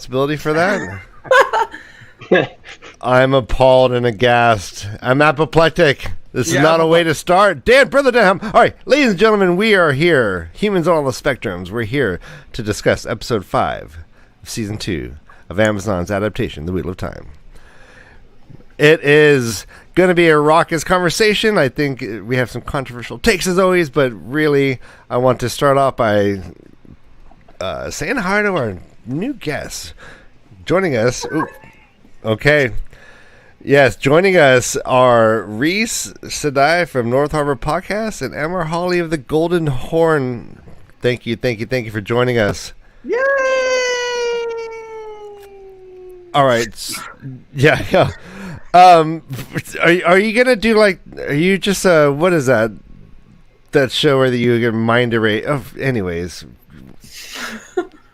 responsibility for that? I'm appalled and aghast. I'm apoplectic. This is not a way to start. Dan, brother Dan. All right, ladies and gentlemen, we are here. Humans on all the spectrums. We're here to discuss episode 5 of season 2 of Amazon's adaptation, The Wheel of Time. It is going to be a raucous conversation. I think we have some controversial takes as always, but really, I want to start off by saying hi to our new guests. Joining us. Ooh, okay. Yes, joining us are Reese Sedai from North Harbor Podcast and MrHowley of the Golden Horn. Thank you for joining us. Yay! All right. Yeah. Are you gonna do are you just what is that show where you get mind erase? Oh, anyways.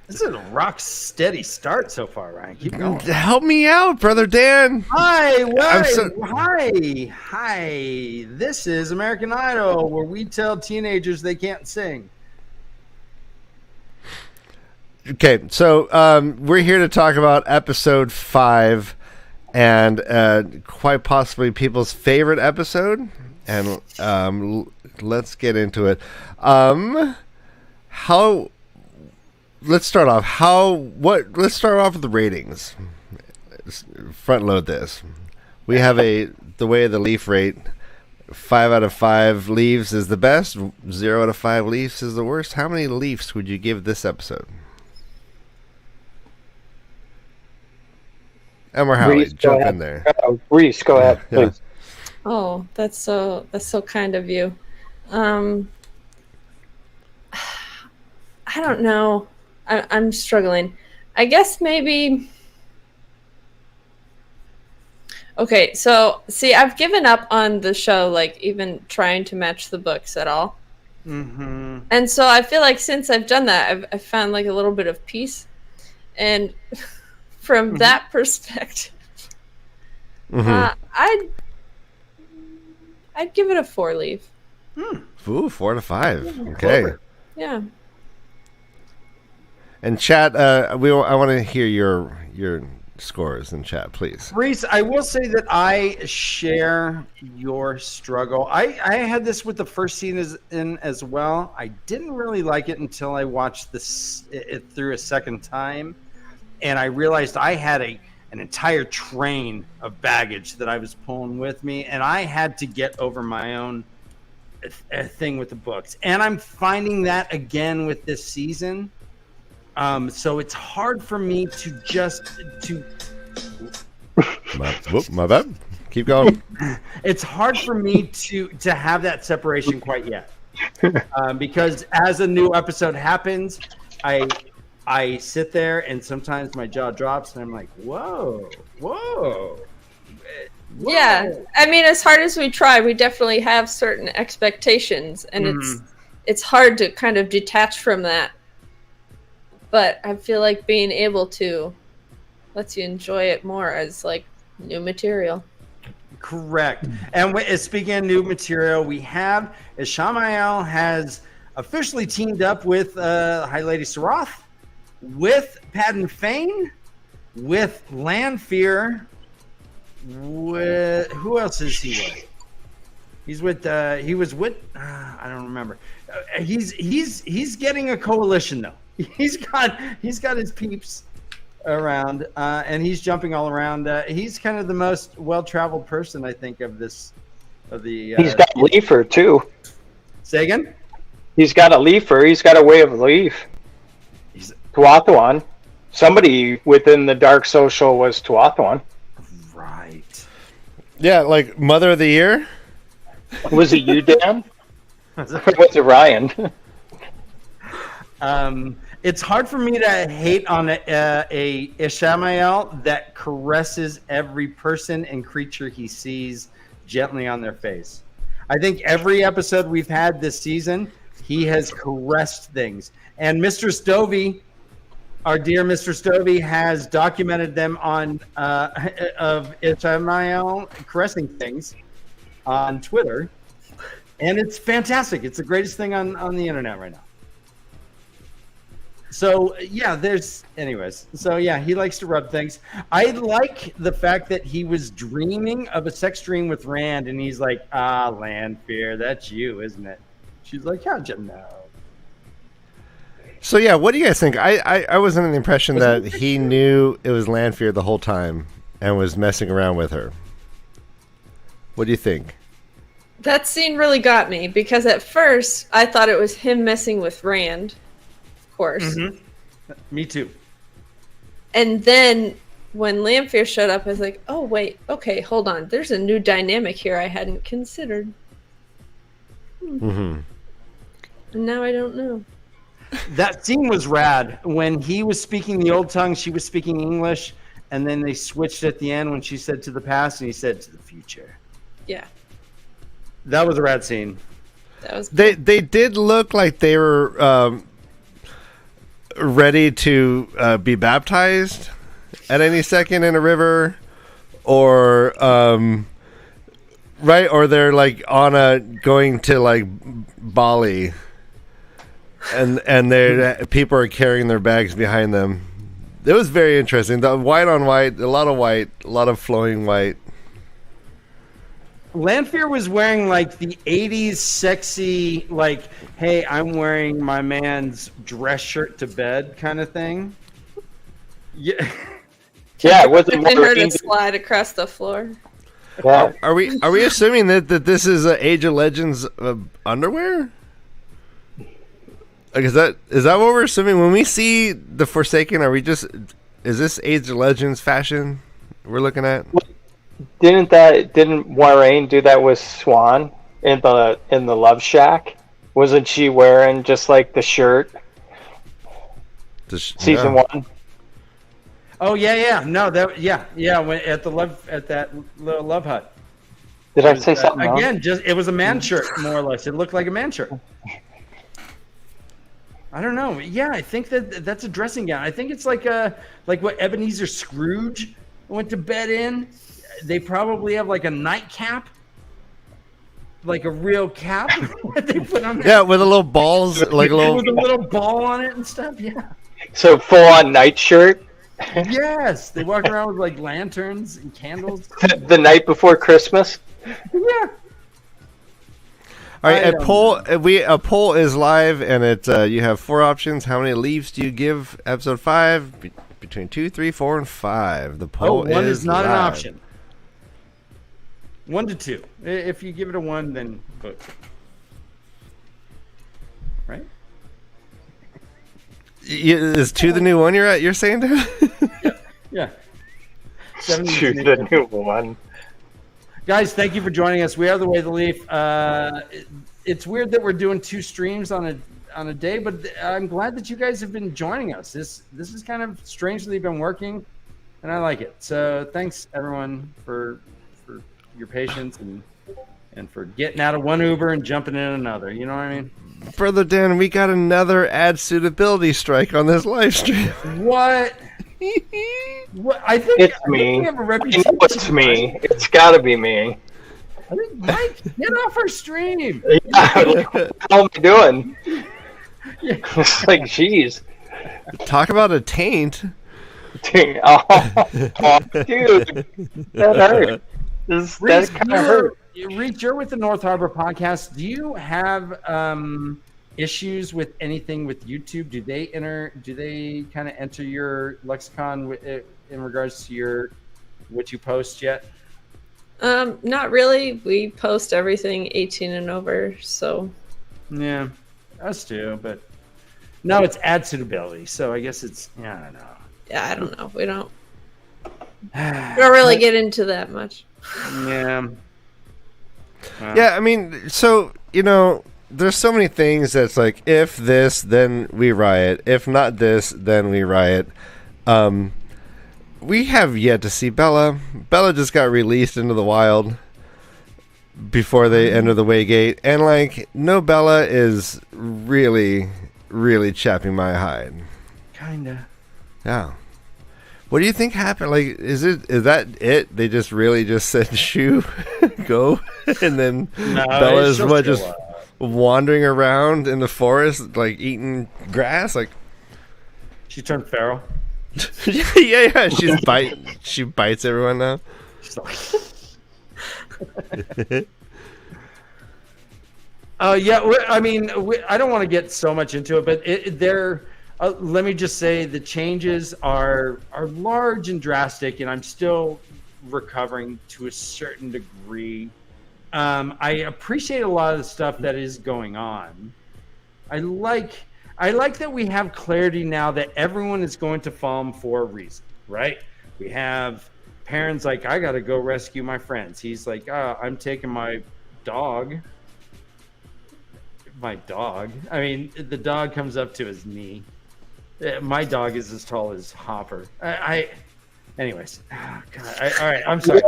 This is a rock steady start so far, Ryan. Keep going. Help me out, brother Dan. Hi. This is American Idol, where we tell teenagers they can't sing. Okay, so we're here to talk about episode 5 and quite possibly people's favorite episode. And let's get into it. Let's start off. Let's start off with the ratings. Front load this. We have the way of the leaf rate. 5 out of 5 leaves is the best. 0 out of 5 leaves is the worst. How many leaves would you give this episode? MrHowley, jump in there. Reese, go ahead, please. Oh, that's so kind of you. I don't know. I'm struggling. I guess maybe. Okay, so see, I've given up on the show, even trying to match the books at all. Mm-hmm. And so I feel like since I've done that, I've found a little bit of peace, and from that perspective, I'd give it a 4 leaf. Ooh, 4 to 5. Okay. Yeah. And chat, I want to hear your scores in chat, please. Reese, I will say that I share your struggle. I had this with the first season as well. I didn't really like it until I watched it through a second time, and I realized I had an entire train of baggage that I was pulling with me, and I had to get over my own thing with the books. And I'm finding that again with this season. So it's hard for me to my bad. Keep going. It's hard for me to have that separation quite yet, because as a new episode happens, I sit there and sometimes my jaw drops and I'm like, whoa. Yeah, I mean, as hard as we try, we definitely have certain expectations, and it's hard to kind of detach from that. But I feel like being able to lets you enjoy it more as new material. Correct. And speaking of new material, we have Ishamael has officially teamed up with High Lady Saroth, with Padden Fane, with LanFEAR. With who else is he with? He was with I don't remember. He's getting a coalition though. He's got his peeps around, and he's jumping all around. He's kind of the most well-traveled person, I think, of the. He's got a leafer too. Say again? He's got a leafer. He's got a way of leaf. Tuathuan. Somebody within the Dark Social was Tuathuan. Right. Yeah, Mother of the Year. Was it you, Dan? Or was it Ryan? It's hard for me to hate on a Ishamael that caresses every person and creature he sees gently on their face. I think every episode we've had this season, he has caressed things. And Mistress Dovie, our dear Mistress Dovie, has documented them of Ishamael caressing things on Twitter. And it's fantastic. It's the greatest thing on the internet right now. So yeah, anyways. So yeah, he likes to rub things. I like the fact that he was dreaming of a sex dream with Rand, and he's like, LanFEAR, that's you, isn't it? She's like, how'd you know? So yeah, what do you guys think? I was under the impression that he knew it was LanFEAR the whole time and was messing around with her. What do you think? That scene really got me because at first I thought it was him messing with Rand, of course. Mm-hmm. Me too. And then when LanFEAR showed up, I was like, oh wait, okay, hold on. There's a new dynamic here I hadn't considered. Mm-hmm. And now I don't know. That scene was rad. When he was speaking the old tongue, she was speaking English, and then they switched at the end when she said to the past, and he said to the future. Yeah. That was a rad scene. That was They did look like they were ready to be baptized at any second in a river, or right, or they're like going to like Bali. And people are carrying their bags behind them. It was very interesting. The white on white, a lot of flowing white. LanFEAR was wearing like the 80s sexy, like, hey, I'm wearing my man's dress shirt to bed kind of thing. Yeah. Yeah, it wasn't I more heard it into- slide across the floor. Yeah. Are we assuming that this is Age of Legends underwear? Like, is that what we're assuming when we see the Forsaken? Is this Age of Legends fashion we're looking at? Didn't Moiraine do that with Swan in the Love Shack? Wasn't she wearing just like the shirt? Season 1. Oh yeah. No, when at that little love hut. Did I say something wrong? Again, it was a man shirt, more or less. It looked like a man shirt. I don't know. Yeah, I think that's a dressing gown. I think it's like what Ebenezer Scrooge went to bed in. They probably have like a nightcap, like a real cap that they put on. Yeah, with a little balls, like a little with a little ball on it and stuff. Yeah. So full on nightshirt. Yes, they walk around with like lanterns and candles. The night before Christmas. Yeah. All right, a poll is live, and you have 4 options. How many leaves do you give episode 5? Between 2, 3, 4, and 5. The poll one is not live. an option. 1 to 2. If you give it a 1, then vote. Right? Is 2 the new one you're saying? Yeah. 2 the new one. Guys, thank you for joining us. We are the Way of the Leaf. It's weird that we're doing 2 streams on a day, but I'm glad that you guys have been joining us. This has kind of strangely been working, and I like it. So thanks everyone for your patience and for getting out of one Uber and jumping in another. You know what I mean? Brother Dan, we got another ad suitability strike on this live stream. What? What? I think It's me. We have a I reputation. know it's me. It's got to be me. I think Mike, get off our stream. Yeah, what am I doing? It's like, jeez. Talk about a taint. Oh, dude, that hurt. That kind of hurt. Reach, you're with the North Harbor podcast. Do you have issues with anything with YouTube? Do they kind of enter your lexicon in regards to what you post yet? Not really. We post everything 18 and over, so. Yeah, us too, but no, it's ad suitability. So I guess it's, I don't know. Yeah, I don't know. We don't really get into that much. Yeah. Yeah, I mean, so, there's so many things that's like, if this, then we riot. If not this, then we riot. We have yet to see Bella. Bella just got released into the wild before they enter the Waygate. And, no Bella is really, really chapping my hide. Kinda. Yeah. What do you think happened? Is that it? They just really just said, shoo, go? And then Bella is just wandering around in the forest, eating grass? She turned feral. yeah. She bites everyone now. Yeah. I mean, I don't want to get so much into it, but let me just say the changes are large and drastic, and I'm still recovering to a certain degree. I appreciate a lot of the stuff that is going on. I like that we have clarity now that everyone is going to Falm for a reason, right? We have Perrin's like, I gotta go rescue my friends. He's like, I'm taking my dog. My dog. I mean, the dog comes up to his knee. My dog is as tall as Hopper. Anyways. Oh, God. All right, I'm sorry.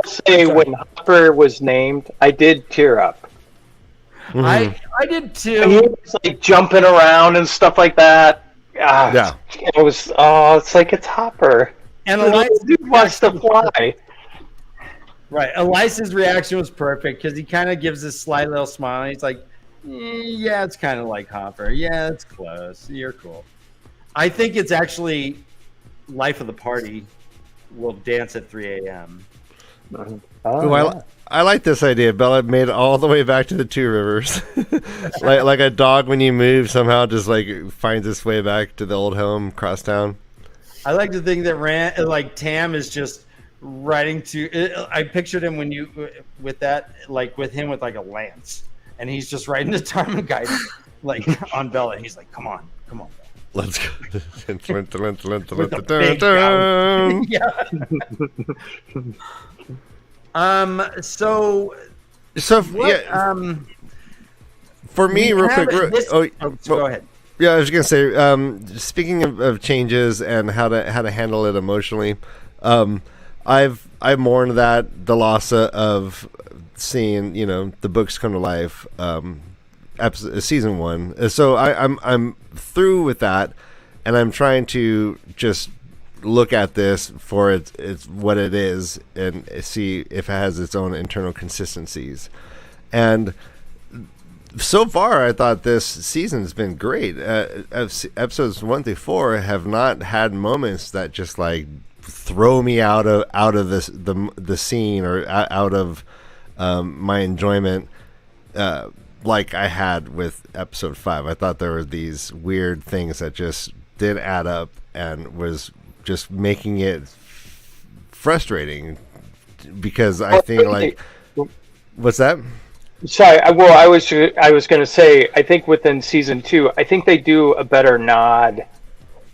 When Hopper was named, I did tear up. I did too. And he was like jumping around and stuff like that. Yeah. It was, it's like it's Hopper. And Elias wants to fly. Right. Elias's reaction was perfect because he kind of gives this sly little smile. And he's like, yeah, it's kind of like Hopper. Yeah, it's close. You're cool. I think it's actually life of the party will dance at 3 a.m. I like this idea. Bella made it all the way back to the Two Rivers. like a dog when you move somehow just like finds its way back to the old home across town. I like to think that Tam is just riding to. I pictured him with him with like a lance, and he's just riding the Tarmogoyf like on Bella. And he's like, come on, Bella. Let's go. With the big gun. Yeah. So what, yeah. For me, real quick. Go ahead. Yeah, I was gonna say. Speaking of changes and how to handle it emotionally, I've mourned that the loss of seeing the books come to life. Season 1. So I'm through with that, and I'm trying to just look at this for it's what it is and see if it has its own internal consistencies. And so far, I thought this season's been great. Episodes 1 through 4 have not had moments that just like throw me out of this the scene or out of my enjoyment. Like I had with episode 5. I thought there were these weird things that just did add up and was just making it frustrating because I think like, what's that? Sorry, I was going to say, I think within season 2, I think they do a better nod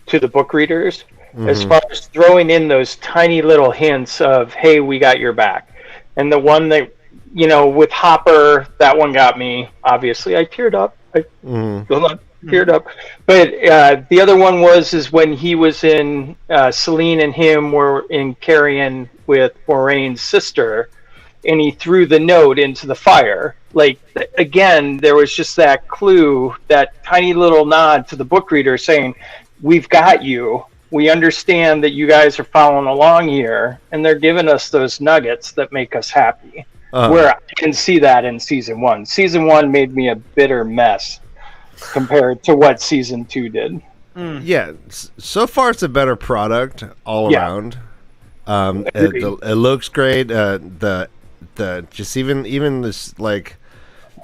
to the book readers as far as throwing in those tiny little hints of, hey, we got your back. And the one that, with Hopper, that one got me. Obviously, I teared up. Teared up. But the other one is when he was in, Celine and him were in carrying with Moraine's sister, and he threw the note into the fire. Like, again, there was just that clue, that tiny little nod to the book reader saying, we've got you. We understand that you guys are following along here, and they're giving us those nuggets that make us happy. Where I can see that in season 1. Season 1 made me a bitter mess compared to what season 2 did. Yeah, so far it's a better product all around. It looks great. The just even this like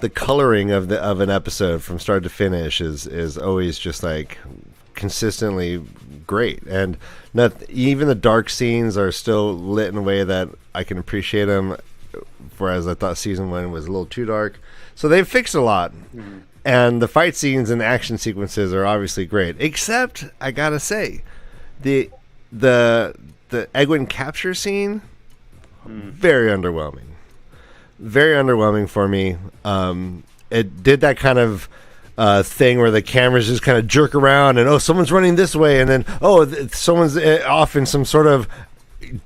the coloring of an episode from start to finish is always just like consistently great, and even the dark scenes are still lit in a way that I can appreciate them. Whereas I thought season 1 was a little too dark, so they've fixed a lot. And the fight scenes and the action sequences are obviously great. Except I gotta say, the Egwene capture scene, very underwhelming. Very underwhelming for me. It did that kind of thing where the cameras just kind of jerk around and someone's running this way, and then someone's off in some sort of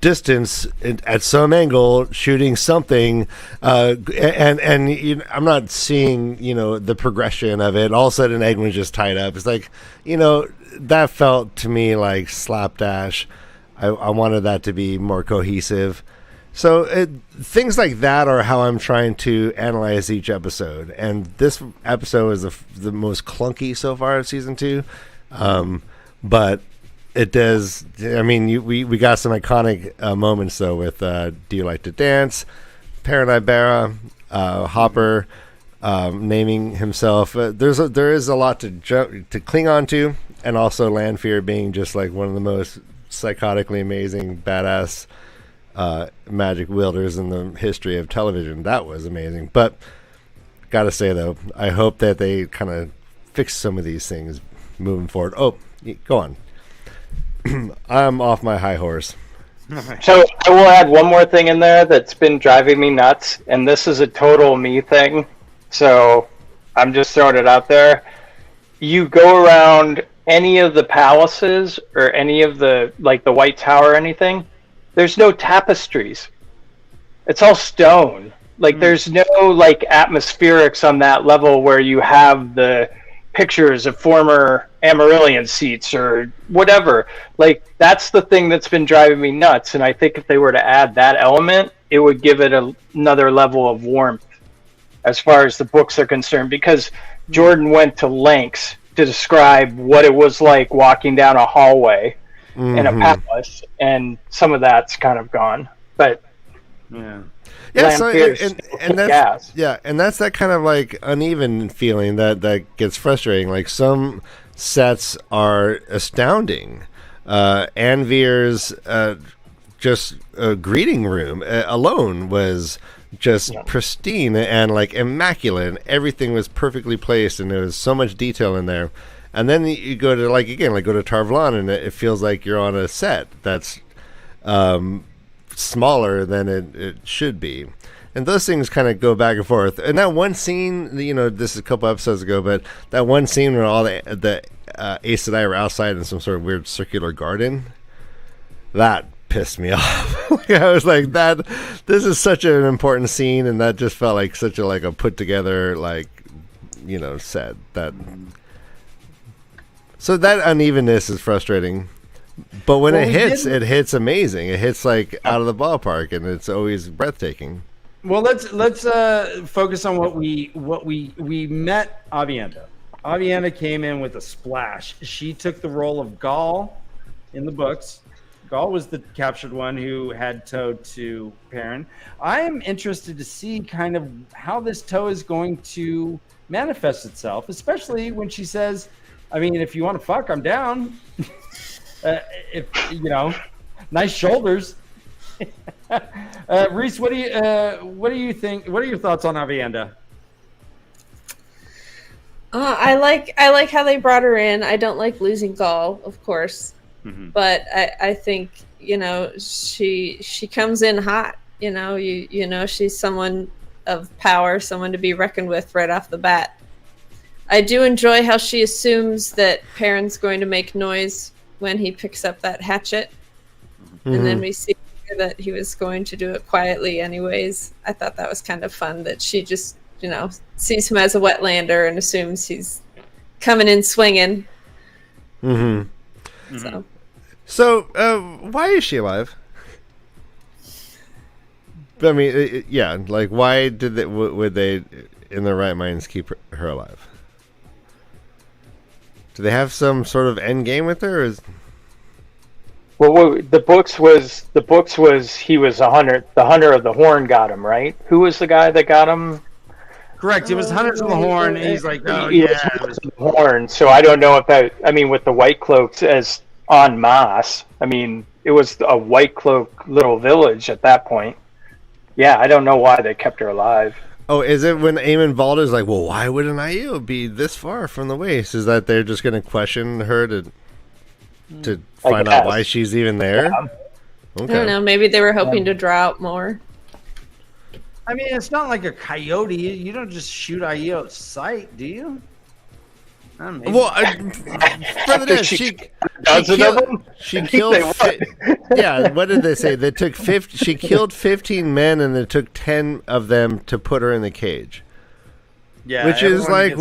distance at some angle shooting something, and I'm not seeing the progression of it. All of a sudden Egwene's just tied up. It's like that felt to me like slapdash. I wanted that to be more cohesive. So things like that are how I'm trying to analyze each episode, and this episode is the most clunky so far of season 2, but It does. I mean, we got some iconic moments though with "Do You Like to Dance," Paranibera, Hopper naming himself. There is a lot to cling on to, and also LanFEAR being just like one of the most psychotically amazing, badass magic wielders in the history of television. That was amazing. But gotta say though, I hope that they kind of fix some of these things moving forward. Oh, go on. I'm off my high horse. So I will add one more thing in there that's been driving me nuts, and this is a total me thing. So I'm just throwing it out there. You go around any of the palaces or any of the, like the White Tower or anything, there's no tapestries. It's all stone. Like there's no like atmospherics on that level where you have the pictures of former Amarillion seats or whatever. Like that's the thing that's been driving me nuts, and I think if they were to add that element, it would give it another level of warmth as far as the books are concerned, because Jordan went to lengths to describe what it was like walking down a hallway in a palace, and some of that's kind of gone. But yeah, so, and that's and that's that kind of like uneven feeling that gets frustrating. Like some sets are astounding. Anvir's just greeting room alone was just pristine and like immaculate, and everything was perfectly placed, and there was so much detail in there. And then you go to go to Tarvalon, and it feels like you're on a set that's smaller than it should be. And those things kind of go back and forth. And that one scene, this is a couple episodes ago, but that one scene where all the Aes Sedai were outside in some sort of weird circular garden, that pissed me off. I was like, this is such an important scene, and that just felt like such a put together set. So that unevenness is frustrating. But when it hits amazing. It hits like out of the ballpark, and it's always breathtaking. Well, let's focus on what we met Avienda. Avienda came in with a splash. She took the role of Gaul in the books. Gaul was the captured one who had tow to Perrin. I am interested to see kind of how this tow is going to manifest itself, especially when she says, I mean, if you want to fuck, I'm down. If nice shoulders. Reese, what do you think? What are your thoughts on Avienda? I like how they brought her in. I don't like losing Gaul, of course, but I think she comes in hot. She's someone of power, someone to be reckoned with right off the bat. I do enjoy how she assumes that Perrin's going to make noise when he picks up that hatchet, and then we see that he was going to do it quietly anyways. I thought that was kind of fun that she just sees him as a wetlander and assumes he's coming in swinging. So why is she alive? I mean, why would they in their right minds keep her alive? Do they have some sort of end game with her? Well, the books was he was a hunter. The hunter of the horn got him, right? Who was the guy that got him? Correct. It was Hunters of the Horn. And he's like, oh it was the horn. So I don't know if with the White Cloaks as en masse. I mean, it was a White Cloak little village at that point. Yeah, I don't know why they kept her alive. Oh, is it when Eamon Valder's like, well, why would an Aiel be this far from the waste? Is that they're just going to question her to find out why she's even there? Yeah. Okay. I don't know. Maybe they were hoping to draw out more. I mean, it's not like a coyote. You don't just shoot Aiel at sight, do you? Well, further this, she killed. What did they say? They took 50. She killed 15 men, and it took 10 of them to put her in the cage. Yeah, which is like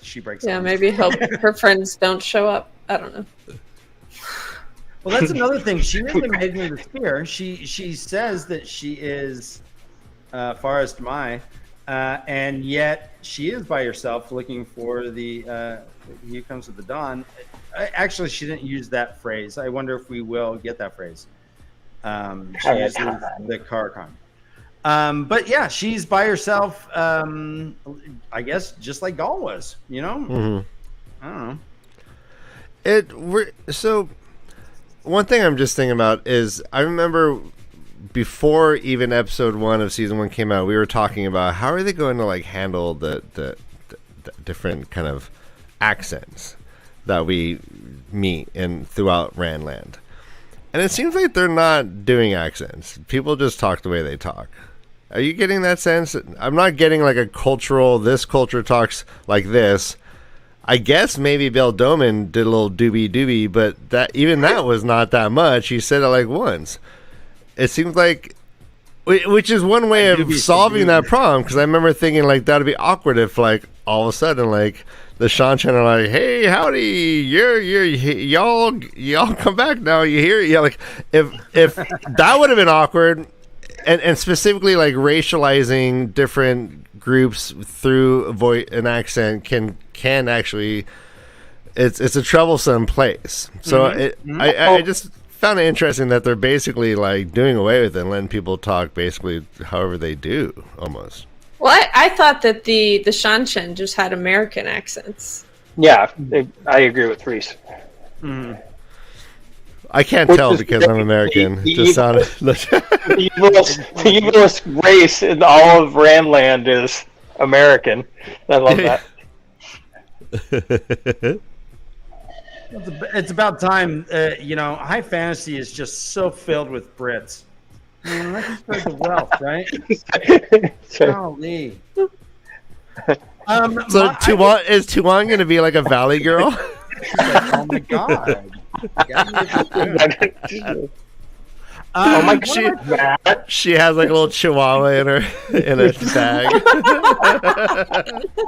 she breaks. Yeah, maybe hope her friends don't show up. I don't know. Well, that's another thing. She isn't making the spear. She says that she is Forest Mai. And yet she is by herself looking for the He Comes with the Dawn. Actually, she didn't use that phrase. I wonder if we will get that phrase. She uses the Karkon. But yeah, she's by herself. I guess just like Gaul was. You know, I don't know. So one thing I'm just thinking about is I remember before even episode 1 of season 1 came out, we were talking about how are they going to like handle the different kind of accents that we meet throughout Randland. And it seems like they're not doing accents. People just talk the way they talk. Are you getting that sense? I'm not getting like a cultural, this culture talks like this. I guess maybe Bill Doman did a little doobie, but that was not that much. He said it like once. It seems like, which is one way of solving that problem, because I remember thinking like that would be awkward if like all of a sudden like the Shanchan are like, hey, howdy, y'all come back now, you hear? Yeah, like if that would have been awkward, and specifically like racializing different groups through an accent can actually, it's a troublesome place. So I just found it interesting that they're basically like doing away with it and letting people talk basically however they do almost. Well, I thought that the Shanchan just had American accents. Yeah, I agree with Reese. I can't tell because I'm American. The evilest race in all of Randland is American. I love that. It's about time. High fantasy is just so filled with Brits. Let's just spread the wealth, right? Golly. Is Tuan going to be like a valley girl? Like, oh my god. Oh my god! She has like a little chihuahua in a bag.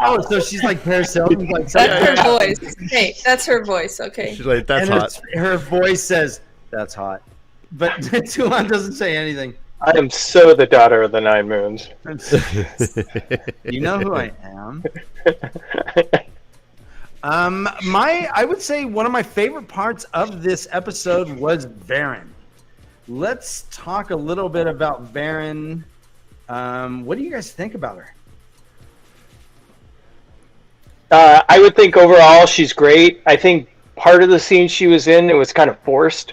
Oh, so she's like Paris Hilton, like that's her voice. Hey, that's her voice. Okay. She's like, that's hot. Her voice says, "That's hot," but Tuan doesn't say anything. I am so the daughter of the 9 moons. You know who I am. I would say one of my favorite parts of this episode was Varen. Let's talk a little bit about Varen. What do you guys think about her? I would think overall she's great. I think part of the scene she was in, it was kind of forced.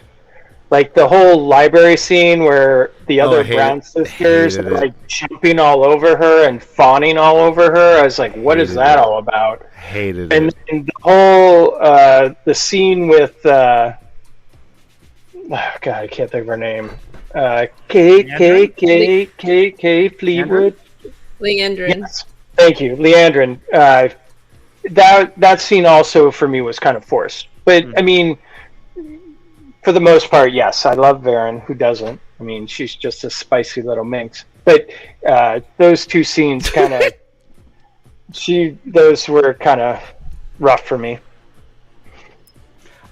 Like the whole library scene where the other Brown sisters are like jumping all over her and fawning all over her. I was like, what is that all about? Hated it. And the whole the scene with oh God, I can't think of her name. KayK Fleetwood. Leandrin. Yes. Thank you, Leandrin. That scene also for me was kind of forced. But I mean, for the most part, yes, I love Varen. Who doesn't? I mean, she's just a spicy little minx. But those two scenes kind of, those were kind of rough for me.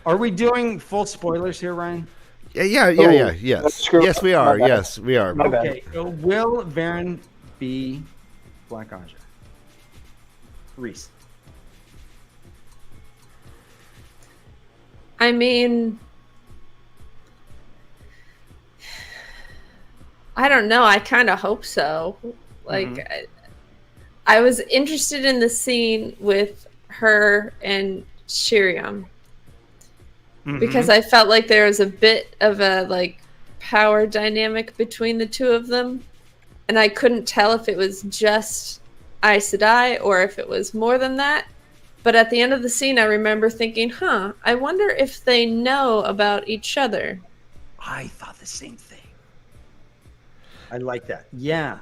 Are we doing full spoilers here, Ryan? Yeah. Yes, we are. Yes, we are. Okay. Will Varen be Black Aja? Reese. I mean, I don't know. I kind of hope so. Like, I was interested in the scene with her and Shiriam because I felt like there was a bit of a like power dynamic between the two of them, and I couldn't tell if it was just Aes Sedai or if it was more than that. But at the end of the scene, I remember thinking, I wonder if they know about each other. I thought the same thing. I like that. Yeah.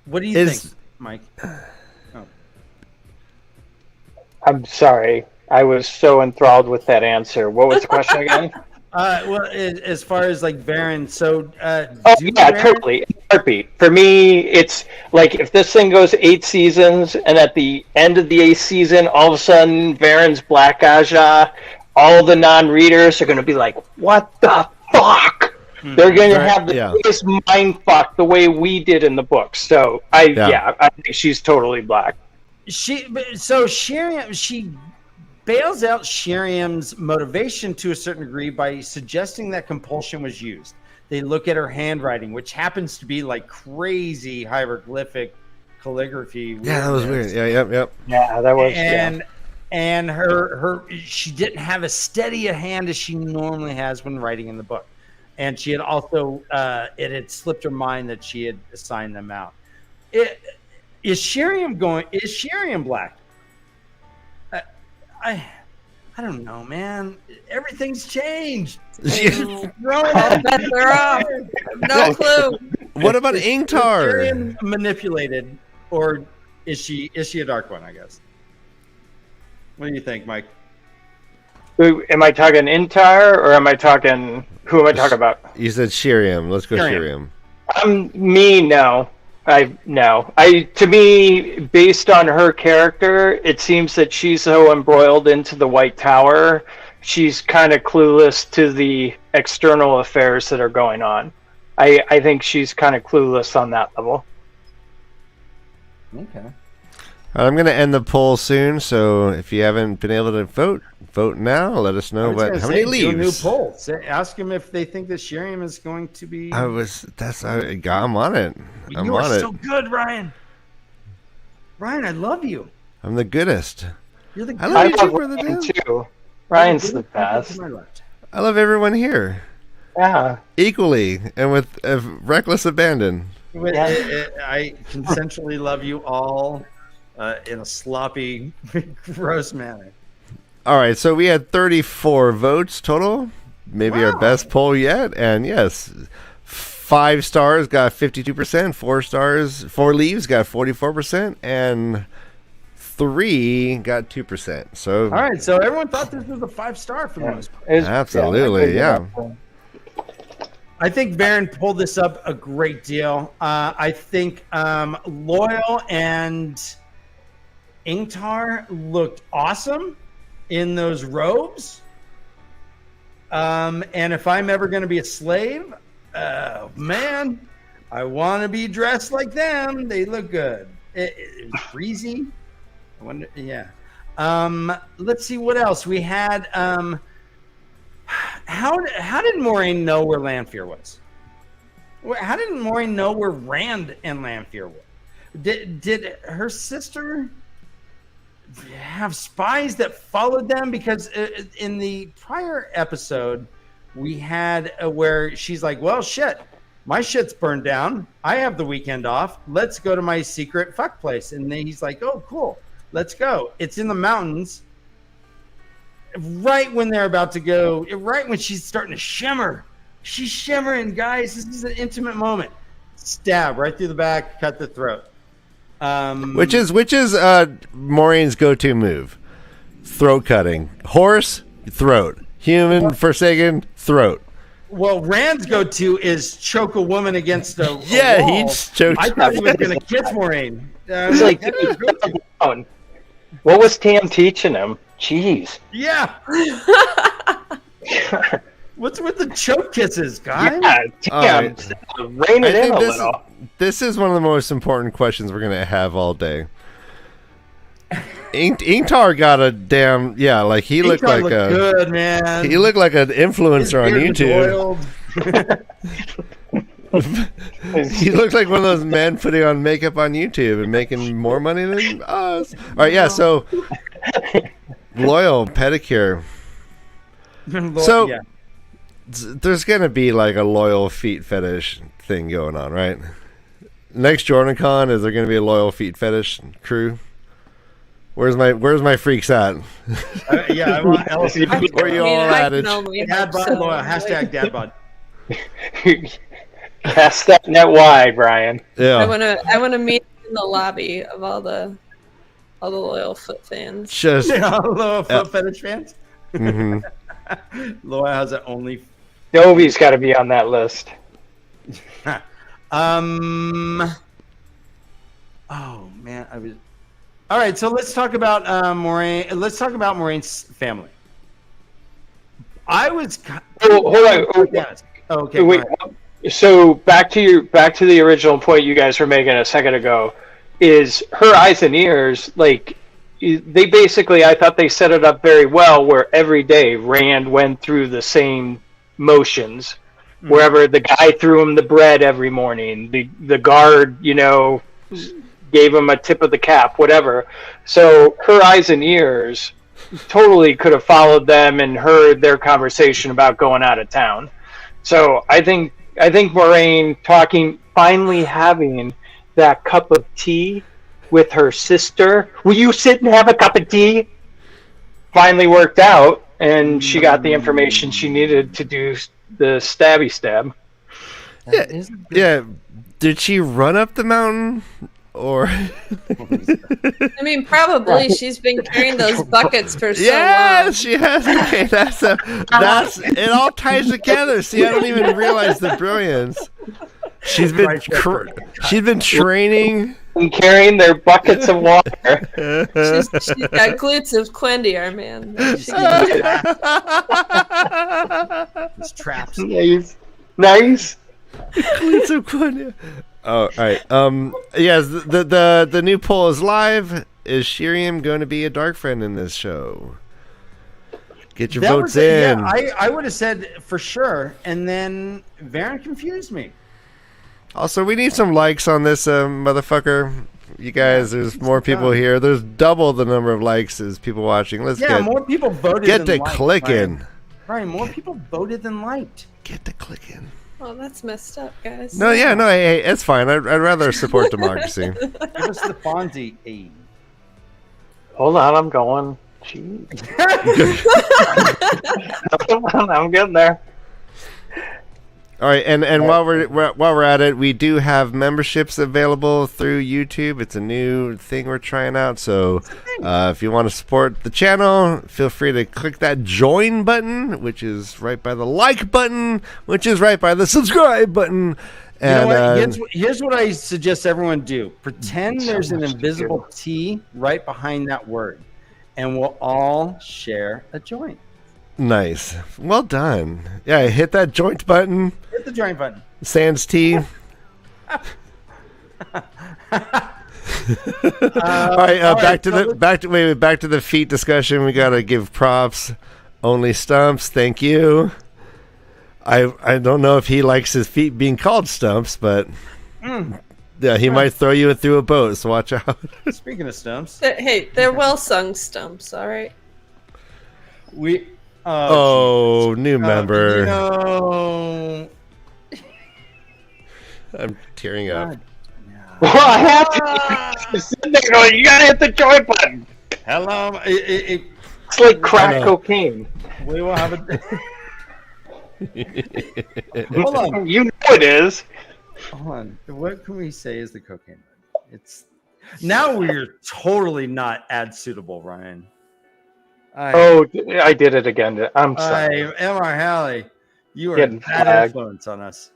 What do you think, Mike? Oh. I'm sorry. I was so enthralled with that answer. What was the question again? Well, as far as like Varen, so totally. Heartbeat. For me, it's like if this thing goes 8 seasons, and at the end of the 8th season, all of a sudden Varen's Black Aja, all the non-readers are going to be like, "What the fuck?" They're going to have the biggest mind fuck the way we did in the books. So I think she's totally black. Shiriam, she bails out Sheriam's motivation to a certain degree by suggesting that compulsion was used. They look at her handwriting, which happens to be like crazy hieroglyphic calligraphy. Yeah, that was weird. Yeah, yep. Yeah, that was. And her she didn't have as steady a hand as she normally has when writing in the book. And she had also it had slipped her mind that she had assigned them out. Is Sheriam black? I don't know, man. Everything's changed. They're off. No clue. What about Ingtar? Sheriam manipulated, or is she a dark one? I guess. What do you think, Mike? Am I talking Intar or am I talking? Who am I talking about? You said Sheriam. Let's go Sheriam. No. To me, based on her character, it seems that she's so embroiled into the White Tower, she's kind of clueless to the external affairs that are going on. I think she's kind of clueless on that level. Okay. I'm going to end the poll soon, so if you haven't been able to vote now. Let us know how many leaves. Do a new poll. Ask them if they think that Sheriam is going to be. I'm on it. You are so good, Ryan. Ryan, I love you. I'm the goodest. You're the. I love you too, Brother Ryan Dan. too. Ryan's the best. I love everyone here. Yeah. Equally and with reckless abandon. I consensually love you all in a sloppy, gross manner. All right, so we had 34 votes total. Maybe our best poll yet. And yes, 5 stars got 52%, 4 leaves got 44%, and 3 got 2%. So all right, so everyone thought this was a 5-star for the most part. Absolutely, yeah. I think Varen pulled this up a great deal. I think Loyal and Ingtar looked awesome in those robes. And if I'm ever going to be a slave, man, I want to be dressed like them. They look good. It was breezy. I wonder, yeah. Let's see what else we had. How did Moiraine know where LanFEAR was? How did Moiraine know where Rand and LanFEAR were? Did her sister have spies that followed them? Because in the prior episode, we had where she's like, well, shit, my shit's burned down. I have the weekend off. Let's go to my secret fuck place. And then he's like, oh, cool. Let's go. It's in the mountains. Right when they're about to go, right when she's starting to shimmer. She's shimmering, guys. This is an intimate moment. Stab right through the back, cut the throat. Which is Maureen's go-to move? Throat cutting. Horse, throat. Human, Forsaken, throat. Well, Rand's go-to is choke a woman against a wall. He choked. I thought he was going to kiss Maureen. He's like, what was Tam teaching him? Jeez. Yeah. What's with the choke kisses, guys? Yeah, Tam, rein it in a little. This is one of the most important questions we're going to have all day. Ingtar got a damn he looked like good, man. He looked like an influencer on YouTube. He looked like one of those men putting on makeup on YouTube and making more money than us. All right, yeah. So Loyal pedicure. So there's gonna be like a Loyal feet fetish thing going on, right? Next JordanCon, is there gonna be a Loyal feet fetish crew? Where's my freaks at? I want Ellis. Where you all at? Dad bod Loyal. Hashtag dad bod. Cast that net wide, Brian. Yeah. I wanna meet in the lobby of all the Loyal foot fans. Just Loyal foot fetish fans. Mm-hmm. Loyal has it only. Dovie's got to be on that list. Oh man, I was. All right, so let's talk about Moiraine. Let's talk about Moraine's family. I was. Hold on. Yes. Okay. Wait. So back to the original point you guys were making a second ago, is her eyes and ears, like, they basically, I thought they set it up very well where every day Rand went through the same motions. Wherever the guy threw him the bread every morning, the guard, gave him a tip of the cap, whatever. So her eyes and ears totally could have followed them and heard their conversation about going out of town. So I think Moraine finally having that cup of tea with her sister. Will you sit and have a cup of tea? Finally worked out, and she got the information she needed to do the stabby stab. Yeah. Did she run up the mountain? Or I mean, probably she's been carrying those buckets for so long. Yeah, she has. Okay, that's it. All ties together. See, I don't even realize the brilliance. She's been training and carrying their buckets of water. She's got glutes of Quendiar, man. It's traps. Nice. Glutes of Quendiar. Oh, all right. Yes, the new poll is live. Is Shiriam going to be a dark friend in this show? Get your votes in. Yeah, I would have said for sure, and then Varen confused me. Also, we need some likes on this motherfucker. You guys, there's more people here. There's double the number of likes as people watching. More people voted. Get to clicking. Ryan, more people voted than liked. Get to clicking. Oh, that's messed up, guys. No, hey, it's fine. I'd rather support democracy. Give us the Fonzie aid. Hold on, I'm going. Jeez. I'm getting there. All right, and while we're at it, we do have memberships available through YouTube. It's a new thing we're trying out. So if you want to support the channel, feel free to click that join button, which is right by the like button, which is right by the subscribe button. And you know what? Here's what I suggest everyone do. Pretend there's an invisible T right behind that word, and we'll all share a joint. Nice. Well done. Yeah, hit that joint button. Hit the joint button. Sans T. All right, back to the feet discussion. We gotta give props. Only Stumps, thank you. I don't know if he likes his feet being called stumps, but yeah, he might throw you through a boat. So watch out. Speaking of stumps, hey, they're well sung stumps. All right. New member. I'm tearing up. Well, I have to sit there going, you gotta hit the join button. Hello. It's like crack cocaine. We will have a. Hold on. You know it is. Hold on. What can we say is the cocaine button? It's now we're totally not ad suitable, Ryan. I did it again. I'm sorry. MrHowley, you are a bad influence on us.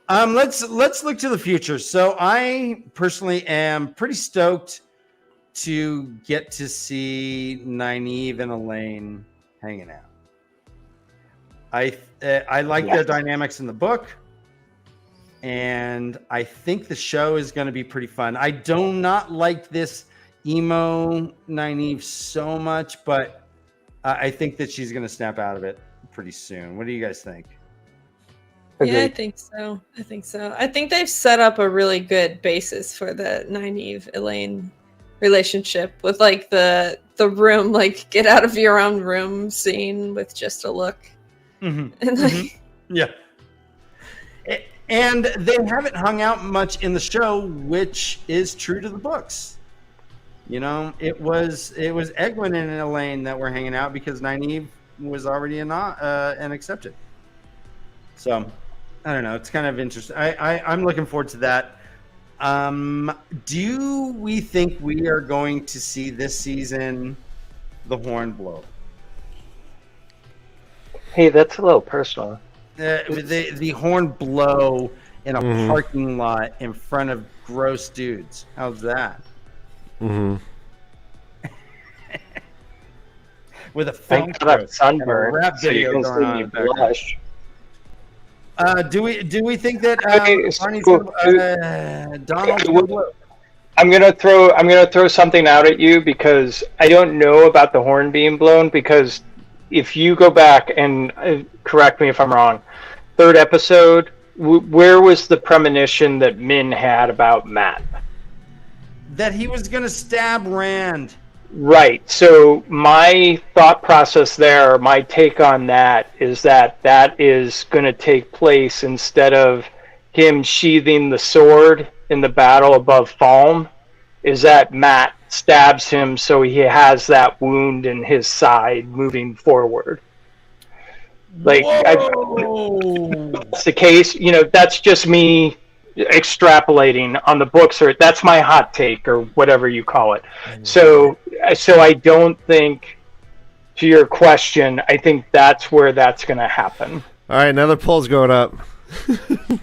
Let's look to the future. So I personally am pretty stoked to get to see Nynaeve and Elaine hanging out. I like their dynamics in the book, and I think the show is going to be pretty fun. I do not like this emo Nynaeve so much, but I think that she's going to snap out of it pretty soon. What do you guys think? Yeah, I think so. I think they've set up a really good basis for the Nynaeve Elaine relationship with like the room, like get out of your own room scene with just a look. Mm-hmm. And like, yeah. And they haven't hung out much in the show, which is true to the books. You know, it was Egwene and Elaine that were hanging out because Nynaeve was already an accepted. So, I don't know. It's kind of interesting. I'm looking forward to that. Do we think we are going to see this season the horn blow? Hey, that's a little personal. The horn blow in a parking lot in front of gross dudes. How's that? Mm-hmm. With a fake sunburn, rap video going on. Blush. Do we think that Donald will blow? I'm gonna throw something out at you because I don't know about the horn being blown. Because if you go back and correct me if I'm wrong, third episode, where was the premonition that Min had about Matt? That he was going to stab Rand. Right. So my thought process there, my take on that is that is going to take place instead of him sheathing the sword in the battle above Falm, is that Matt stabs him so he has that wound in his side moving forward. Like, that's the case. That's just me extrapolating on the books, or that's my hot take, or whatever you call it. So I don't think, to your question, I think that's where that's going to happen. All right, another poll's going up.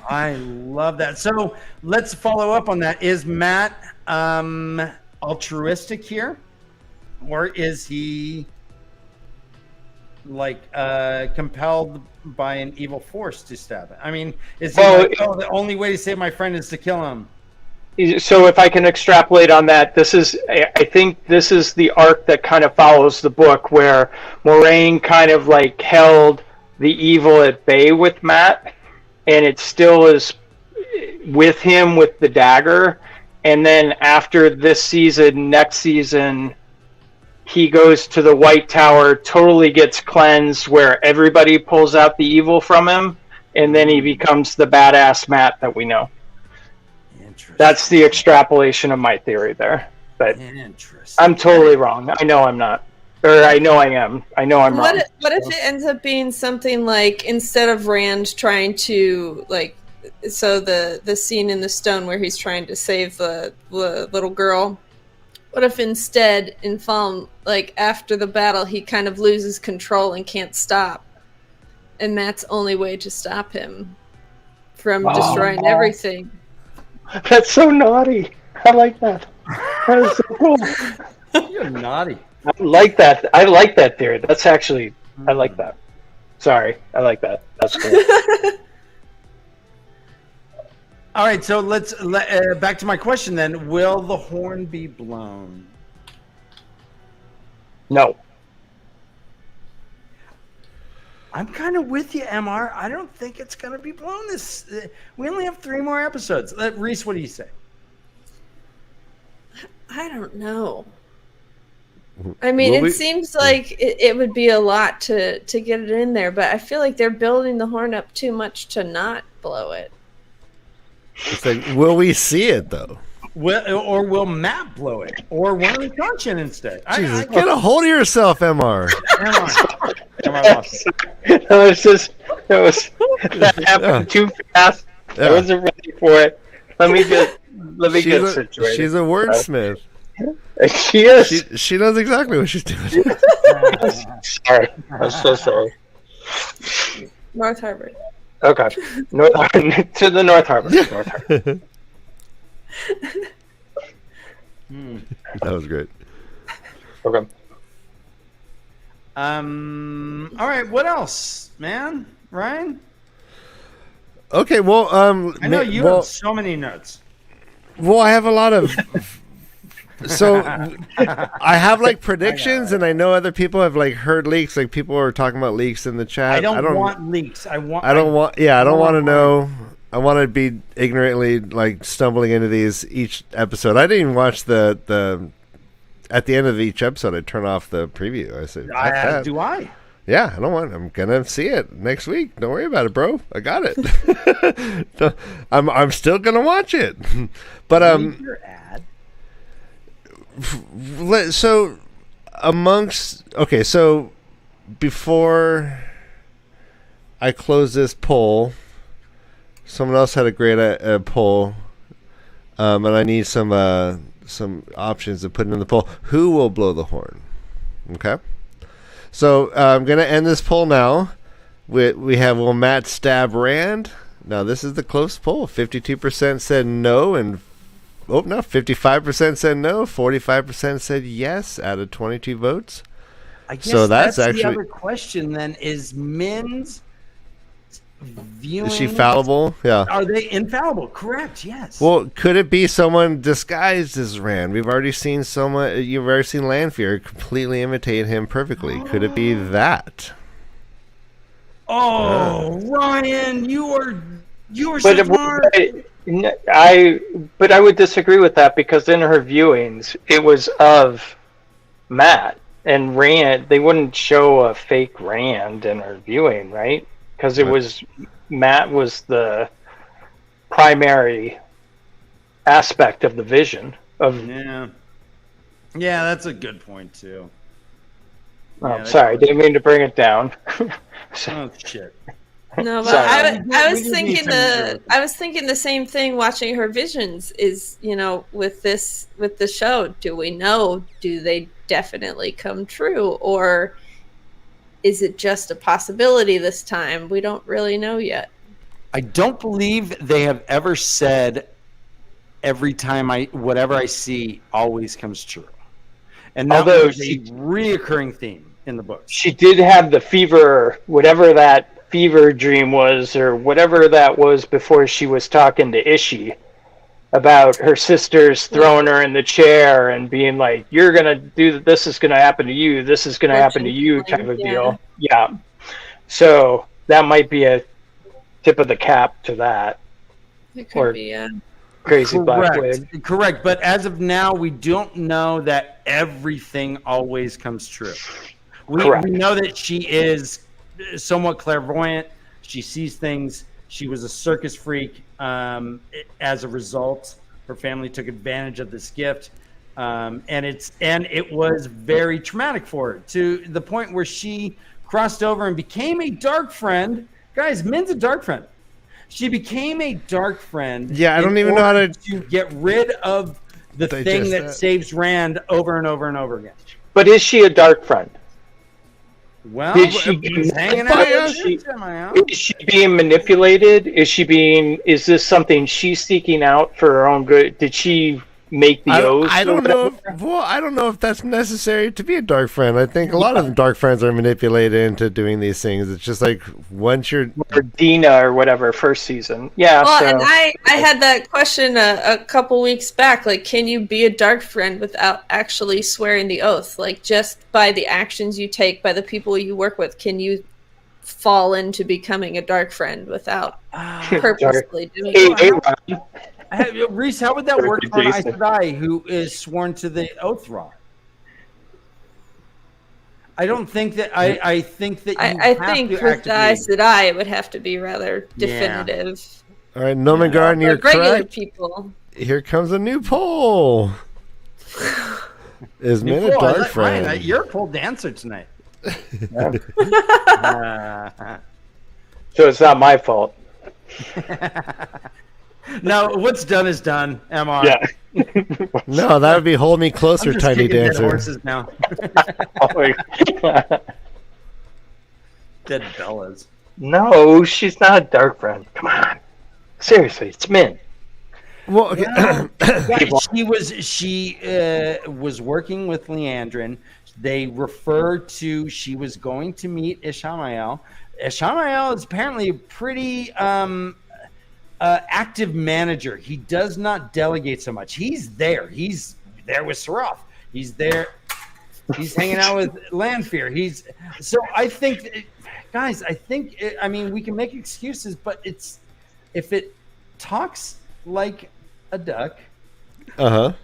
I love that. So let's follow up on that. Is Matt altruistic here, or is he compelled by an evil force to stab it? I mean, is he the only way to save my friend is to kill him? So if I can extrapolate on that, I think this is the arc that kind of follows the book, where Moraine kind of held the evil at bay with Matt, and it still is with him with the dagger. And then after this season, next season, he goes to the White Tower, totally gets cleansed, where everybody pulls out the evil from him, and then he becomes the badass Matt that we know. That's the extrapolation of my theory there. But I'm totally wrong. I know I'm not. Or I know I am. I know I'm wrong. What if it ends up being something like, instead of Rand trying to, so the scene in the stone where he's trying to save the little girl, what if instead in Falm, after the battle, he kind of loses control and can't stop, and Matt's only way to stop him from destroying everything? That's so naughty. I like that. That is so cool. You're naughty. I like that. I like that theory. That's actually, I like that. Sorry, I like that. That's cool. All right, so let's back to my question then. Will the horn be blown? No. I'm kind of with you, MR. I don't think it's going to be blown. We only have 3 more episodes. Reese, what do you say? I don't know. I mean, it seems like it would be a lot to get it in there, but I feel like they're building the horn up too much to not blow it. It's will we see it, though? Or will Matt blow it? Or one of the Conscience instead? Jesus, get a hold of yourself, MR. MR lost it. That happened too fast. I wasn't ready for it. Let me get situated. She's a wordsmith. She is. She knows exactly what she's doing. Sorry. I'm so sorry. North Harbor. Okay. To the North Harbor. North Harbor. That was great. Okay. All right. What else, man? Ryan? Okay. Well, I know you have so many notes. Well, I have a lot of. So I have predictions, and I know other people have heard leaks. People are talking about leaks in the chat. I don't want leaks. I don't want to know. I want to be ignorantly stumbling into these each episode. I didn't even watch the at the end of each episode. I turn off the preview. I said, do I? Yeah, I don't want. I'm gonna see it next week. Don't worry about it, bro. I got it. I'm still gonna watch it. But Your ad. So so before I close this poll, someone else had a great poll, and I need some options to put in the poll. Who will blow the horn? Okay, so I'm gonna end this poll now. We have, will Matt stab Rand? Now this is the close poll. 52% said no, and 55% said no. 45% said yes out of 22 votes. I guess so that's the actually other question then. Is Min's viewing. Is she fallible? Yeah. Are they infallible? Correct. Yes. Well, could it be someone disguised as Rand? We've already seen someone. You've already seen LanFEAR completely imitate him perfectly. Could it be that? Oh, Ryan, you are so smart. But I would disagree with that because in her viewings, it was of Matt and Rand. They wouldn't show a fake Rand in her viewing, right? Because it was Matt was the primary aspect of the vision of. Yeah, that's a good point too. Oh, sorry, didn't mean to bring it down. Oh shit. No, but I was thinking the same thing watching her visions is, with the show, do they definitely come true, or is it just a possibility this time? We don't really know yet. I don't believe they have ever said every time whatever I see always comes true. And that was a reoccurring theme in the book. She did have the fever, whatever that fever dream was, or whatever that was before she was talking to Ishii about her sisters throwing her in the chair and being like, you're going to do this, is going to happen to you, this is going to happen to you type of deal. Yeah. So that might be a tip of the cap to that. It could be, yeah. Crazy black wig. Correct. But as of now, we don't know that everything always comes true. We know that she is somewhat clairvoyant. She sees things. She was a circus freak. As a result, her family took advantage of this gift, and it was very traumatic for her to the point where she crossed over and became a dark friend. Guys, Min's a dark friend. She became a dark friend. Yeah, I don't even know how to get rid of the thing that saves Rand over and over and over again. But is she a dark friend? Well, is she being manipulated? Is this something she's seeking out for her own good? Did she make the oath? I don't know. I don't know if that's necessary to be a dark friend. I think a lot of dark friends are manipulated into doing these things. It's just like once you're or Dina or whatever first season. Yeah. Well, and I had that question a couple weeks back. Like, can you be a dark friend without actually swearing the oath? Like, just by the actions you take, by the people you work with, can you fall into becoming a dark friend without purposely doing it? Reese, how would that work for an Aes Sedai who is sworn to the oath wrong? I don't think that. I think that. I think with the Aes Sedai, it would have to be rather definitive. All right, Nomengarden, you're regular correct. People. Here comes a new poll. Is Min a dark friend? Ryan, you're a pole dancer tonight. So it's not my fault. No, what's done is done, MR. Yeah. No, that would be Hold Me Closer, Tiny Dancer. Dead horses now. Dead Bellas. No, she's not a dark friend. Come on. Seriously, it's Min. Well, okay. She was working with Leandrin. They refer to she was going to meet Ishamael. Ishamael is apparently a pretty active manager. He does not delegate so much. He's there. He's there with Sarath. He's there. He's hanging out with LanFEAR. So I think, guys. I mean, we can make excuses, but if it talks like a duck, and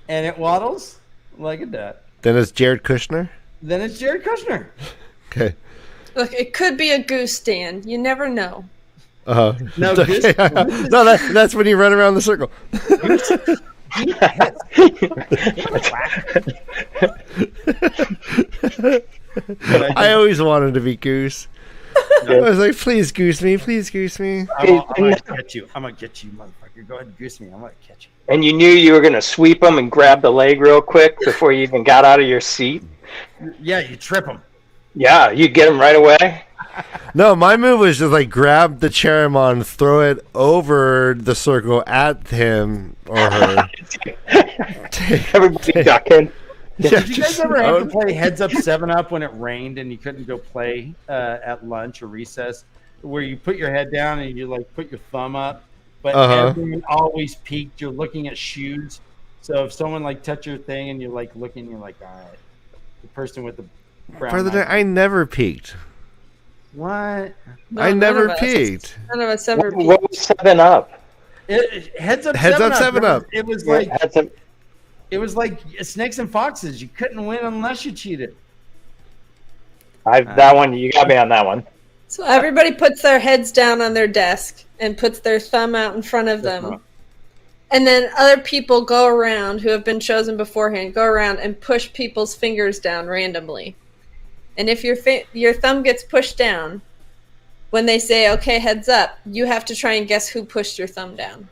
it waddles like a duck, then it's Jared Kushner. Okay. Look, it could be a goose, Dan. You never know. No, no, that's when you run around the circle. I always wanted to be Goose. I was like, please goose me, please goose me. I'm gonna catch you. I'm gonna get you, motherfucker. Go ahead and goose me. I'm gonna catch you. And you knew you were gonna sweep him and grab the leg real quick before you even got out of your seat? Yeah, you trip him. Yeah, you get him right away. No, my move was just like grab the Chairmon, throw it over the circle at him or her. Everybody ducking. Did you guys ever have to play Heads Up 7-Up when it rained and you couldn't go play at lunch or recess? where you put your head down and you like put your thumb up, but everyone always peeked. You're looking at shoes, so if someone like touch your thing and you're like looking, you're like, all right, the person with the brown. I never peeked. What? No, I never peeked. None of us ever peeked. What was 7-Up? Heads up, 7-Up. It was like it was like Snakes and Foxes. You couldn't win unless you cheated. That one, you got me on that one. So everybody puts their heads down on their desk and puts their thumb out in front of them. And then other people go around who have been chosen beforehand, go around and push people's fingers down randomly. And if your thumb gets pushed down, when they say, okay, heads up, you have to try and guess who pushed your thumb down.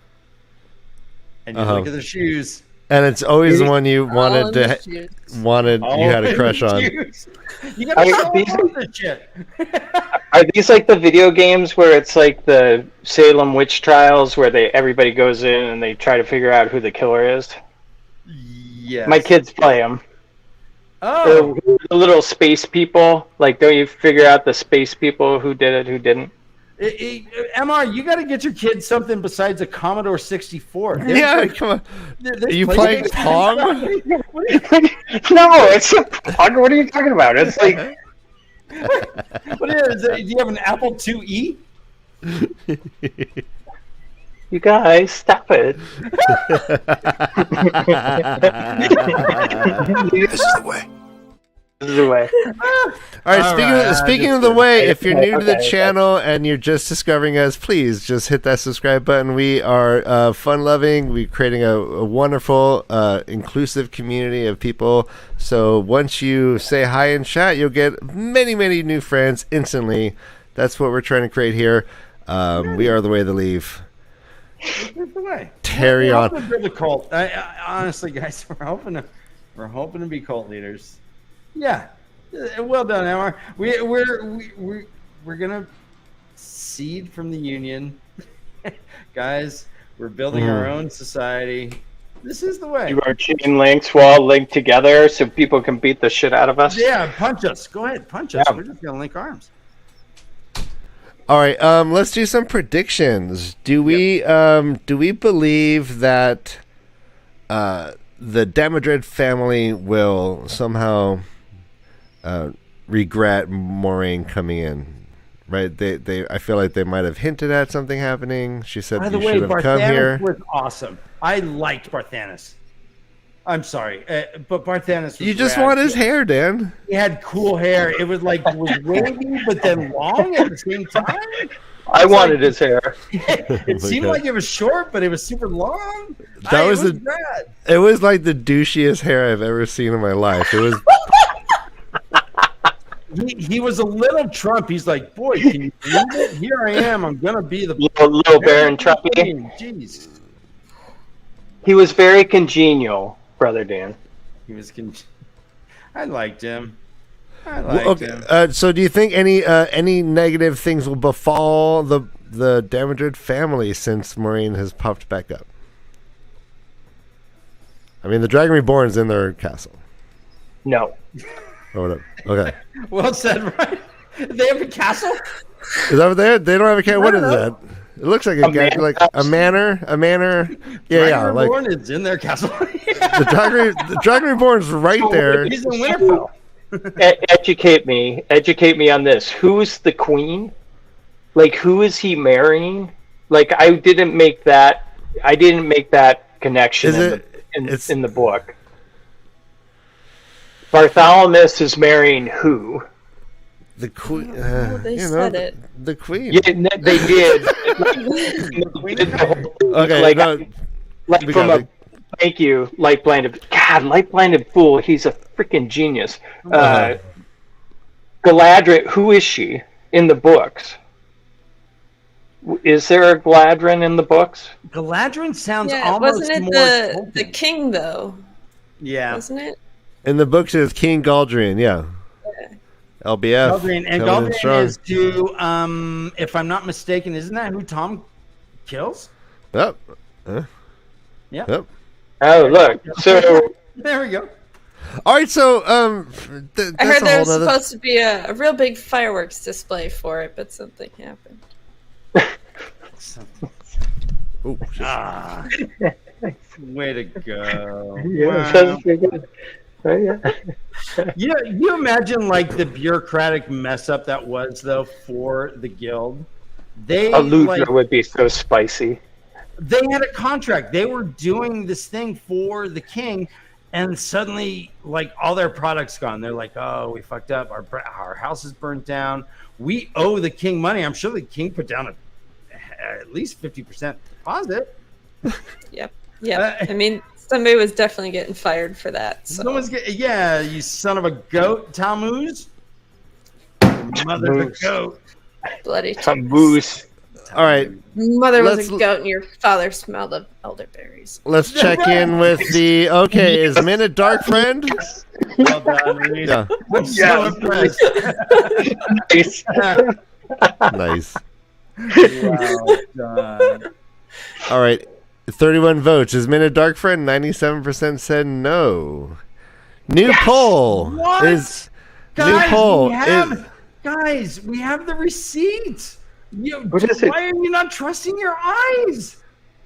And you look at the shoes. And it's always the one you wanted you had a crush on. You gotta show off this shit. Are these like the video games where it's like the Salem witch trials where everybody goes in and they try to figure out who the killer is? Yes. My kids play them. Oh. The little space people. Like, don't you figure out the space people who did it, who didn't? MR, you got to get your kids something besides a Commodore 64. Yeah, come on. Are you playing Pong? No, it's a Pong. What are you talking about? It's like... What is it? Do you have an Apple IIe? You guys, stop it. This is the way. This is the way. All right, speaking of the way, if you're new to the channel and you're just discovering us, please just hit that subscribe button. We are fun-loving. We're creating a wonderful, inclusive community of people. So once you say hi in chat, you'll get many, many new friends instantly. That's what we're trying to create here. We are the way to leave. Terrio. We're the cult. Honestly, guys, we're hoping to be cult leaders. Yeah, well done, Emma. We're gonna seed from the union, guys. We're building our own society. This is the way. You are chain links. We're all linked together so people can beat the shit out of us. Yeah, punch us. Go ahead, punch us. We're just gonna link arms. All right, let's do some predictions. Do we believe that the DragonReader family will somehow regret Moraine coming in? Right? I feel like they might have hinted at something happening. She said you should have come here. Was awesome. I liked Barthanes. I'm sorry, but Barthanes was You just rad. want his hair, Dan. He had cool hair. It was like wavy, but then long at the same time. I wanted his hair. It seemed like it was short, but it was super long. It was like the douchiest hair I've ever seen in my life. It was. He was a little Trump. He's like, boy, can you believe it? Here I am. I'm gonna be the little Baron Trumpy. Jeez. He was very congenial, Brother Dan. He was. I liked him. Him. So do you think any negative things will befall the DragonReader family since Moraine has popped back up? I mean, the Dragon Reborn's in their castle. No. Or whatever. Okay. Well said, right? They have a castle? Is that what they have? They don't have a castle? What is that? It looks like a manor. Yeah, Dragon Reborn is in their castle. The Dragon Reborn's right there. He's in Winterfell. Educate me on this. Who's the queen? Like, who is he marrying? Like, I didn't make that connection in the book. Bartholomew is marrying who? The queen. They said it. The queen. Yeah, they did. Okay. Thank you, Light Blinded. God, Light Blinded Fool. He's a freaking genius. Galadriel. Who is she in the books? Is there a Galadriel in the books? Galadriel sounds almost wasn't more it the king though? Yeah, wasn't it? In the books, it's King Galdrian. Yeah. LBF. Galdrian, and Galdrian is to, if I'm not mistaken, isn't that who Tom kills? Yep. Yeah. Yep. Oh, look. So there we go. All right, so I heard there was supposed to be a real big fireworks display for it, but something happened. Oh, way to go! Yeah, Wow. You imagine like the bureaucratic mess up that was though for the guild. They a Luger would be so spicy. They had a contract. They were doing this thing for the king, and suddenly, like, all their products gone. They're like, "Oh, we fucked up. Our house is burnt down. We owe the king money." I'm sure the king put down at least 50% deposit. Yep. I mean, somebody was definitely getting fired for that. So. Yeah, you son of a goat, Talmuz. Mother of a goat. Bloody Talmuz. All right. Mother was a goat and your father smelled of elderberries. Let's check in with the... Okay, is Min a dark friend? Well done, Reed. Yeah. I'm so impressed. Nice. Well done. All right. 31 votes. Is Min a dark friend? 97% said no. New poll. What? Guys, we have the receipts. Why are you not trusting your eyes?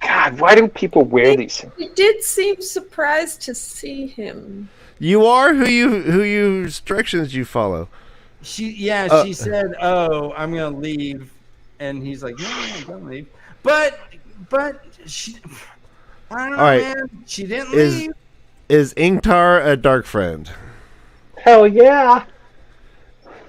God, why do people wear these things? You did seem surprised to see him. You are who instructions you follow. She said, "Oh, I'm gonna leave," and he's like, "No, don't leave." But she, I don't know, man. She didn't leave. Is Ingtar a dark friend? Hell yeah.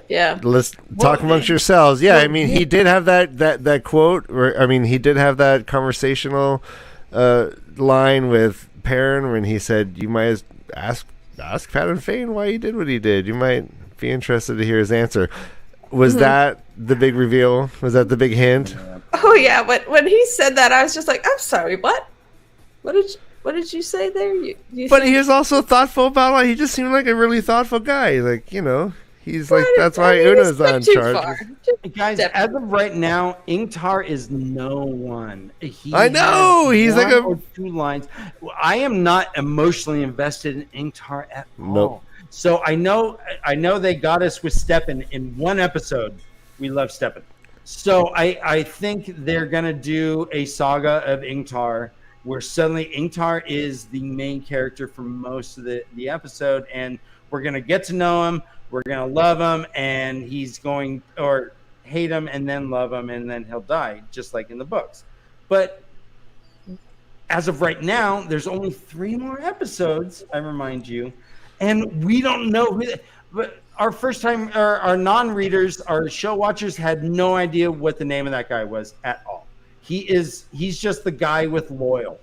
Yeah. Let's talk amongst yourselves. Yeah, I mean, he did have that quote. He did have that conversational line with Perrin when he said, "You might ask Pat Fane why he did what he did. You might be interested to hear his answer." Was that the big reveal? Was that the big hint? Oh yeah. When he said that, I was just like, "I'm sorry, what? What did you say there?" But he was also thoughtful about it. He just seemed like a really thoughtful guy. Like, you know. He's like, that's why Una's on charge. Guys, as of right now, Ingtar is no one. I know! He's like or two lines. I am not emotionally invested in Ingtar at all. So I know they got us with Steppen in one episode. We love Steppen. So I think they're going to do a saga of Ingtar where suddenly Ingtar is the main character for most of the episode, and we're going to get to know him. We're going to love him, and he's going or hate him and then love him, and then he'll die, just like in the books. But as of right now, there's only 3 more episodes, I remind you, and we don't know who. But our our non-readers, our show watchers had no idea what the name of that guy was at all. He's just the guy with Loyal.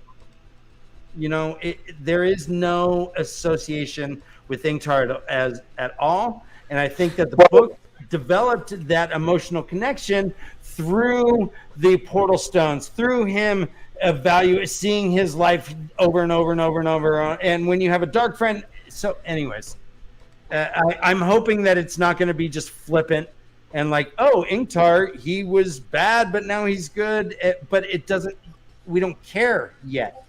You know, there is no association with Ingtar at all, and I think that the book developed that emotional connection through the portal stones, through him seeing his life over and over and over and over. And when you have a dark friend, so anyways, I'm hoping that it's not going to be just flippant and like, oh, Ingtar, he was bad, but now he's good. But it doesn't. We don't care yet.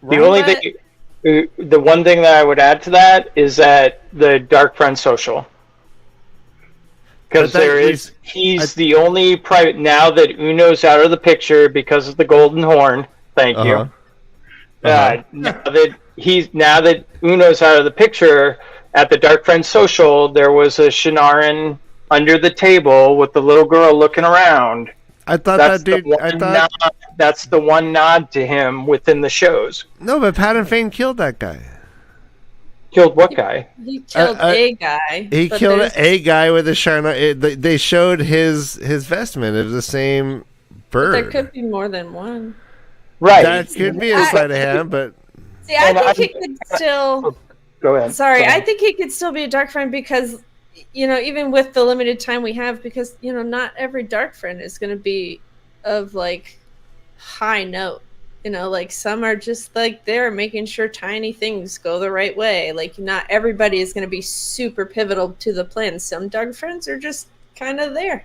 Right? The only thing. The one thing that I would add to that is that the Dark Friend social, because he's the only private now that Uno's out of the picture because of the Golden Horn. Thank you. Now that Uno's out of the picture, at the Dark Friend social, there was a Shinaran under the table with the little girl looking around. I thought that's the one nod to him within the shows. No, but Pat Fane killed that guy. Killed what guy? He killed a guy. He killed a guy with a shiner. They showed his vestment. It was the same bird. But there could be more than one. Right. That could be a sleight of hand, but... See, I think he could still... Go ahead. Sorry, I think he could still be a dark friend because... You know, even with the limited time we have, because, you know, not every dark friend is going to be of, like, high note. You know, like, some are just, like, they're making sure tiny things go the right way. Like, not everybody is going to be super pivotal to the plan. Some dark friends are just kind of there.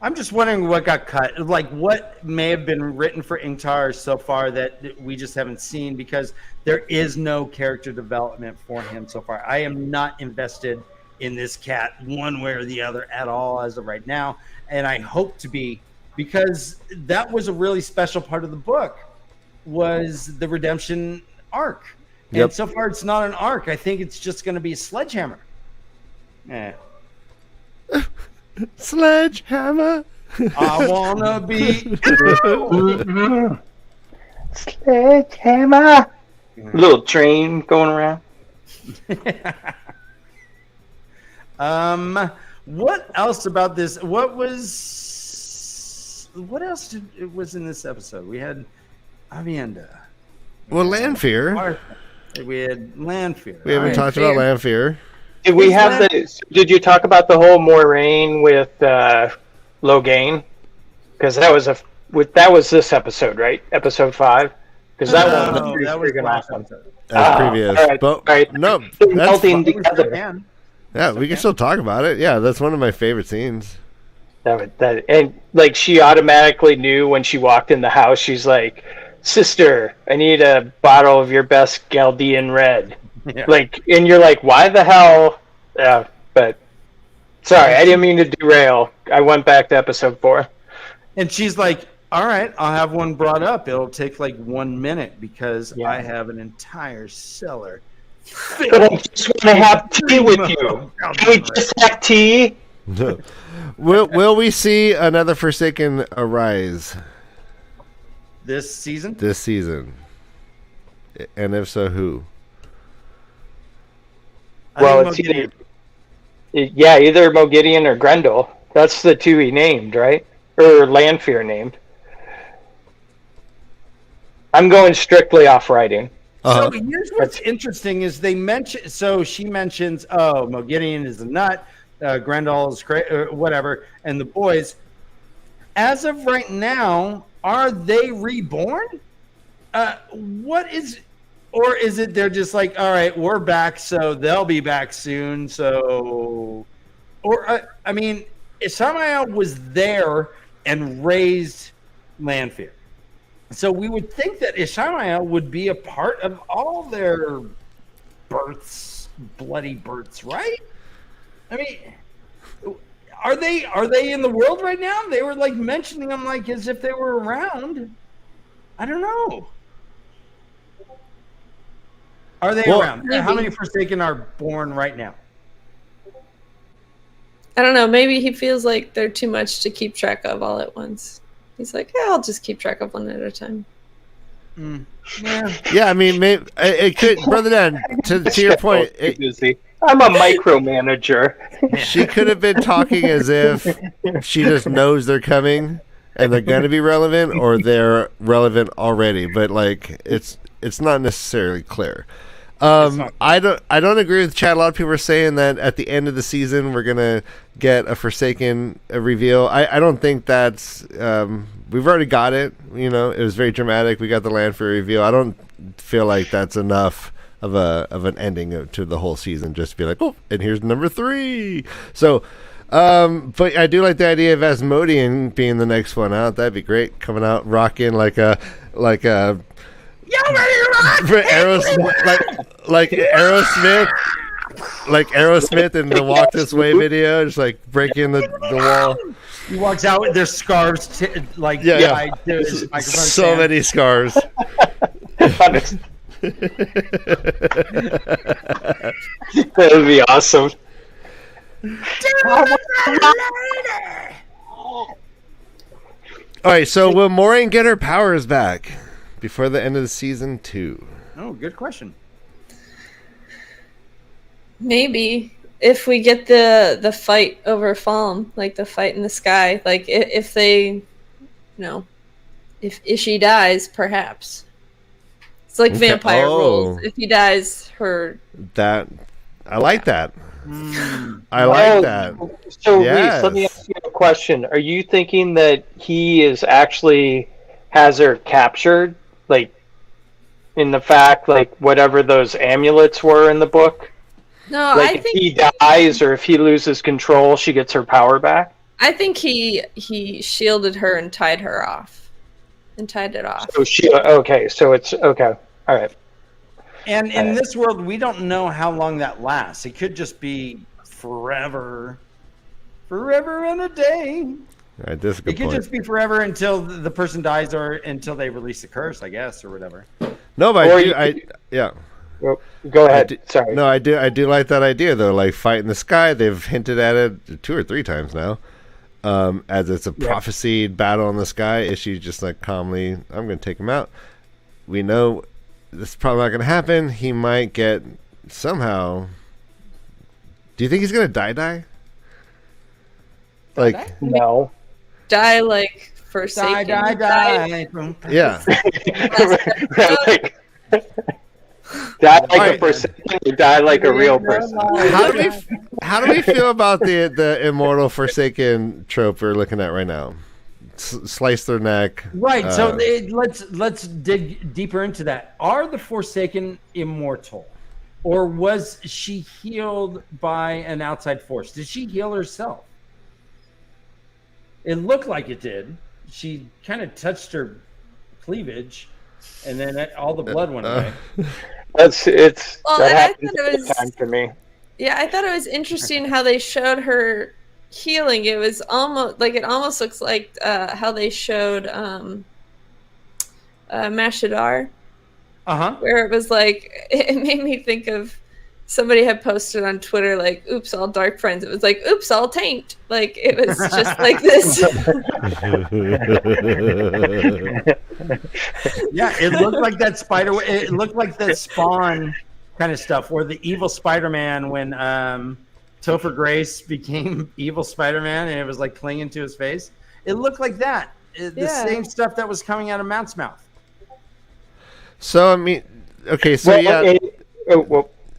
I'm just wondering what got cut. Like, what may have been written for Ingtar so far that we just haven't seen, because there is no character development for him so far. I am not invested in this cat one way or the other at all as of right now, and I hope to be, because that was a really special part of the book, was the redemption arc. Yep. And so far, it's not an arc. I think it's just going to be a sledgehammer. Sledgehammer. I wanna be. Sledgehammer. Little train going around. What else about this? What else was in this episode? We had Avienda. Well, LanFEAR. We had LanFEAR. We haven't talked about LanFEAR. Did we have Did you talk about the whole Moraine with Logain? Because that was this episode, right? Episode 5. Because that was the last episode. Previous, all right, but all right. no, Melting together. Yeah, we can still talk about it. Yeah, that's one of my favorite scenes. And like she automatically knew when she walked in the house. She's like, "Sister, I need a bottle of your best Galdean Red." Yeah. Like, and you're like, "Why the hell?" But sorry, I didn't mean to derail. I went back to episode 4. And she's like, "All right, I'll have one brought up. It'll take like 1 minute because I have an entire cellar." But I just want to have tea with you. Can we just have tea? No. Will we see another Forsaken arise this season? This season, and if so, who? Well, it's either Mogideon or Grendel. That's the two he named, right? Or LanFEAR named. I'm going strictly off writing. So here's what's interesting is they mention. So she mentions, Mogideon is a nut, Grendel is whatever, and the boys. As of right now, are they reborn? What is, or is it they're just like, all right, we're back, so they'll be back soon. So, or I mean, Ishamael was there and raised LanFEAR. So we would think that Ishamael would be a part of all their births, bloody births, right? I mean, are they in the world right now? They were like mentioning them like as if they were around. I don't know. Are they around? Maybe. How many Forsaken are born right now? I don't know. Maybe he feels like they're too much to keep track of all at once. He's like, yeah, I'll just keep track of one at a time. Yeah, I mean, maybe it could, Brother Dan, to your point. I'm a micromanager. She could have been talking as if she just knows they're coming and they're going to be relevant, or they're relevant already. But like, it's not necessarily clear. I don't agree with Chad. A lot of people are saying that at the end of the season we're gonna get a Forsaken reveal. I don't think that's we've already got it. You know, it was very dramatic. We got the LanFEAR reveal. I don't feel like that's enough of an ending to the whole season just to be like, oh, and here's number 3. So but I do like the idea of Asmodean being the next one out. That'd be great, coming out rocking like a Y'all ready to rock? Like Aerosmith in the Walk This Way video, just like breaking the wall. He walks out with their scarves, tied to his microphone so stand. many scars. That would be awesome. All right, so will Moraine get her powers back before the end of the season 2? Oh, good question. Maybe if we get the fight over Falm, like the fight in the sky, like if they, if Ishi dies, perhaps. It's like vampire rules. If he dies, I like that. I like that. So, Reese, let me ask you a question. Are you thinking that he is actually has her captured, like in the fact, like whatever those amulets were in the book? No, like if he dies or if he loses control, she gets her power back? I think he shielded her and tied her off. And tied it off. So so it's okay. All right. And in this world, we don't know how long that lasts. It could just be forever. Forever and a day. Right, this is a good It could point. just be forever until the person dies or until they release the curse, I guess, or whatever. No, but yeah. Well, go ahead. Sorry. No, I do like that idea though. Like fight in the sky. They've hinted at it 2 or 3 times now. As it's a prophesied battle in the sky. Is she just like calmly, I'm going to take him out. We know this is probably not going to happen. He might get somehow. Do you think he's going to die? Like No. Die like Forsaken. Die. Yeah. Die like a person, or die like a real person. How do we feel about the immortal Forsaken trope we're looking at right now? Slice their neck. Right. So let's dig deeper into that. Are the Forsaken immortal, or was she healed by an outside force? Did she heal herself? It looked like it did. She kind of touched her cleavage, and then all the blood went away. That happens all the time for me. Yeah, I thought it was interesting how they showed her healing. It was almost looks like how they showed MaTsDaGgerX. Where it was like, it made me think of somebody had posted on Twitter like, "Oops, all dark friends." It was like, "Oops, all taint." Like it was just like this. Yeah, it looked like that spider. It looked like the Spawn kind of stuff, where the evil Spider-Man, when Topher Grace became evil Spider-Man, and it was like clinging to his face. It looked like that. The same stuff that was coming out of Mount's mouth. So I mean, okay, so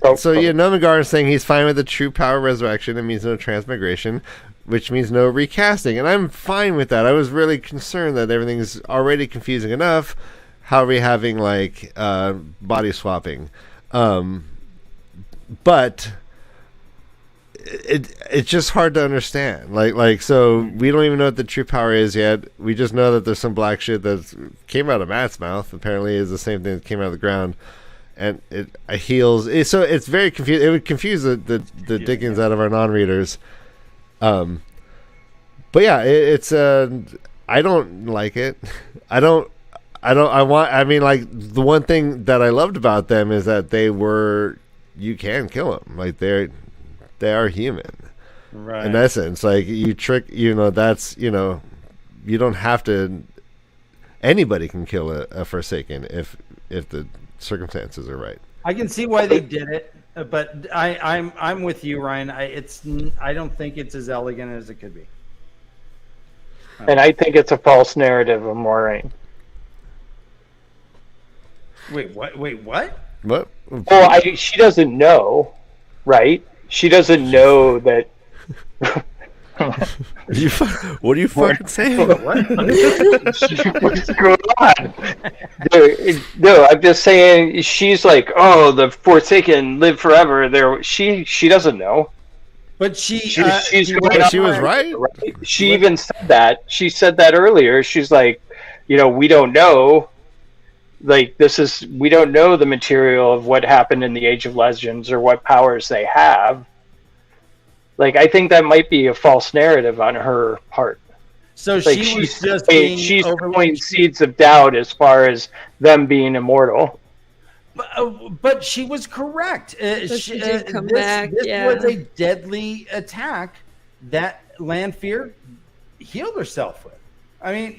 Nanowzrd is saying he's fine with the true power resurrection. It means no transmigration, which means no recasting, and I'm fine with that. I was really concerned that everything's already confusing enough. How are we having like body swapping? But it's just hard to understand. So we don't even know what the true power is yet. We just know that there's some black shit that came out of Matt's mouth. Apparently, is the same thing that came out of the ground, and it heals. So it's very confusing. It would confuse the dickens out of our non-readers. But yeah, it's I don't like it. The one thing that I loved about them is that you can kill them. Like they are human. Right. In essence, like you trick, that's, you don't have to, anybody can kill a Forsaken if the circumstances are right. I can see why they did it, but I'm with you, Ryan. I don't think it's as elegant as it could be. And I think it's a false narrative of Moiraine. What? What? Well, she doesn't know, right? She doesn't know that. What are you fucking saying? What's going on? No, I'm just saying. She's like, oh, the Forsaken live forever. She doesn't know. But she was right. She even said that. She said that earlier. She's like, we don't know. Like we don't know the material of what happened in the Age of Legends or what powers they have. Like, I think that might be a false narrative on her part. So like she's throwing seeds of doubt as far as them being immortal. But she was correct. She did come back. This was a deadly attack that LanFEAR healed herself with. I mean,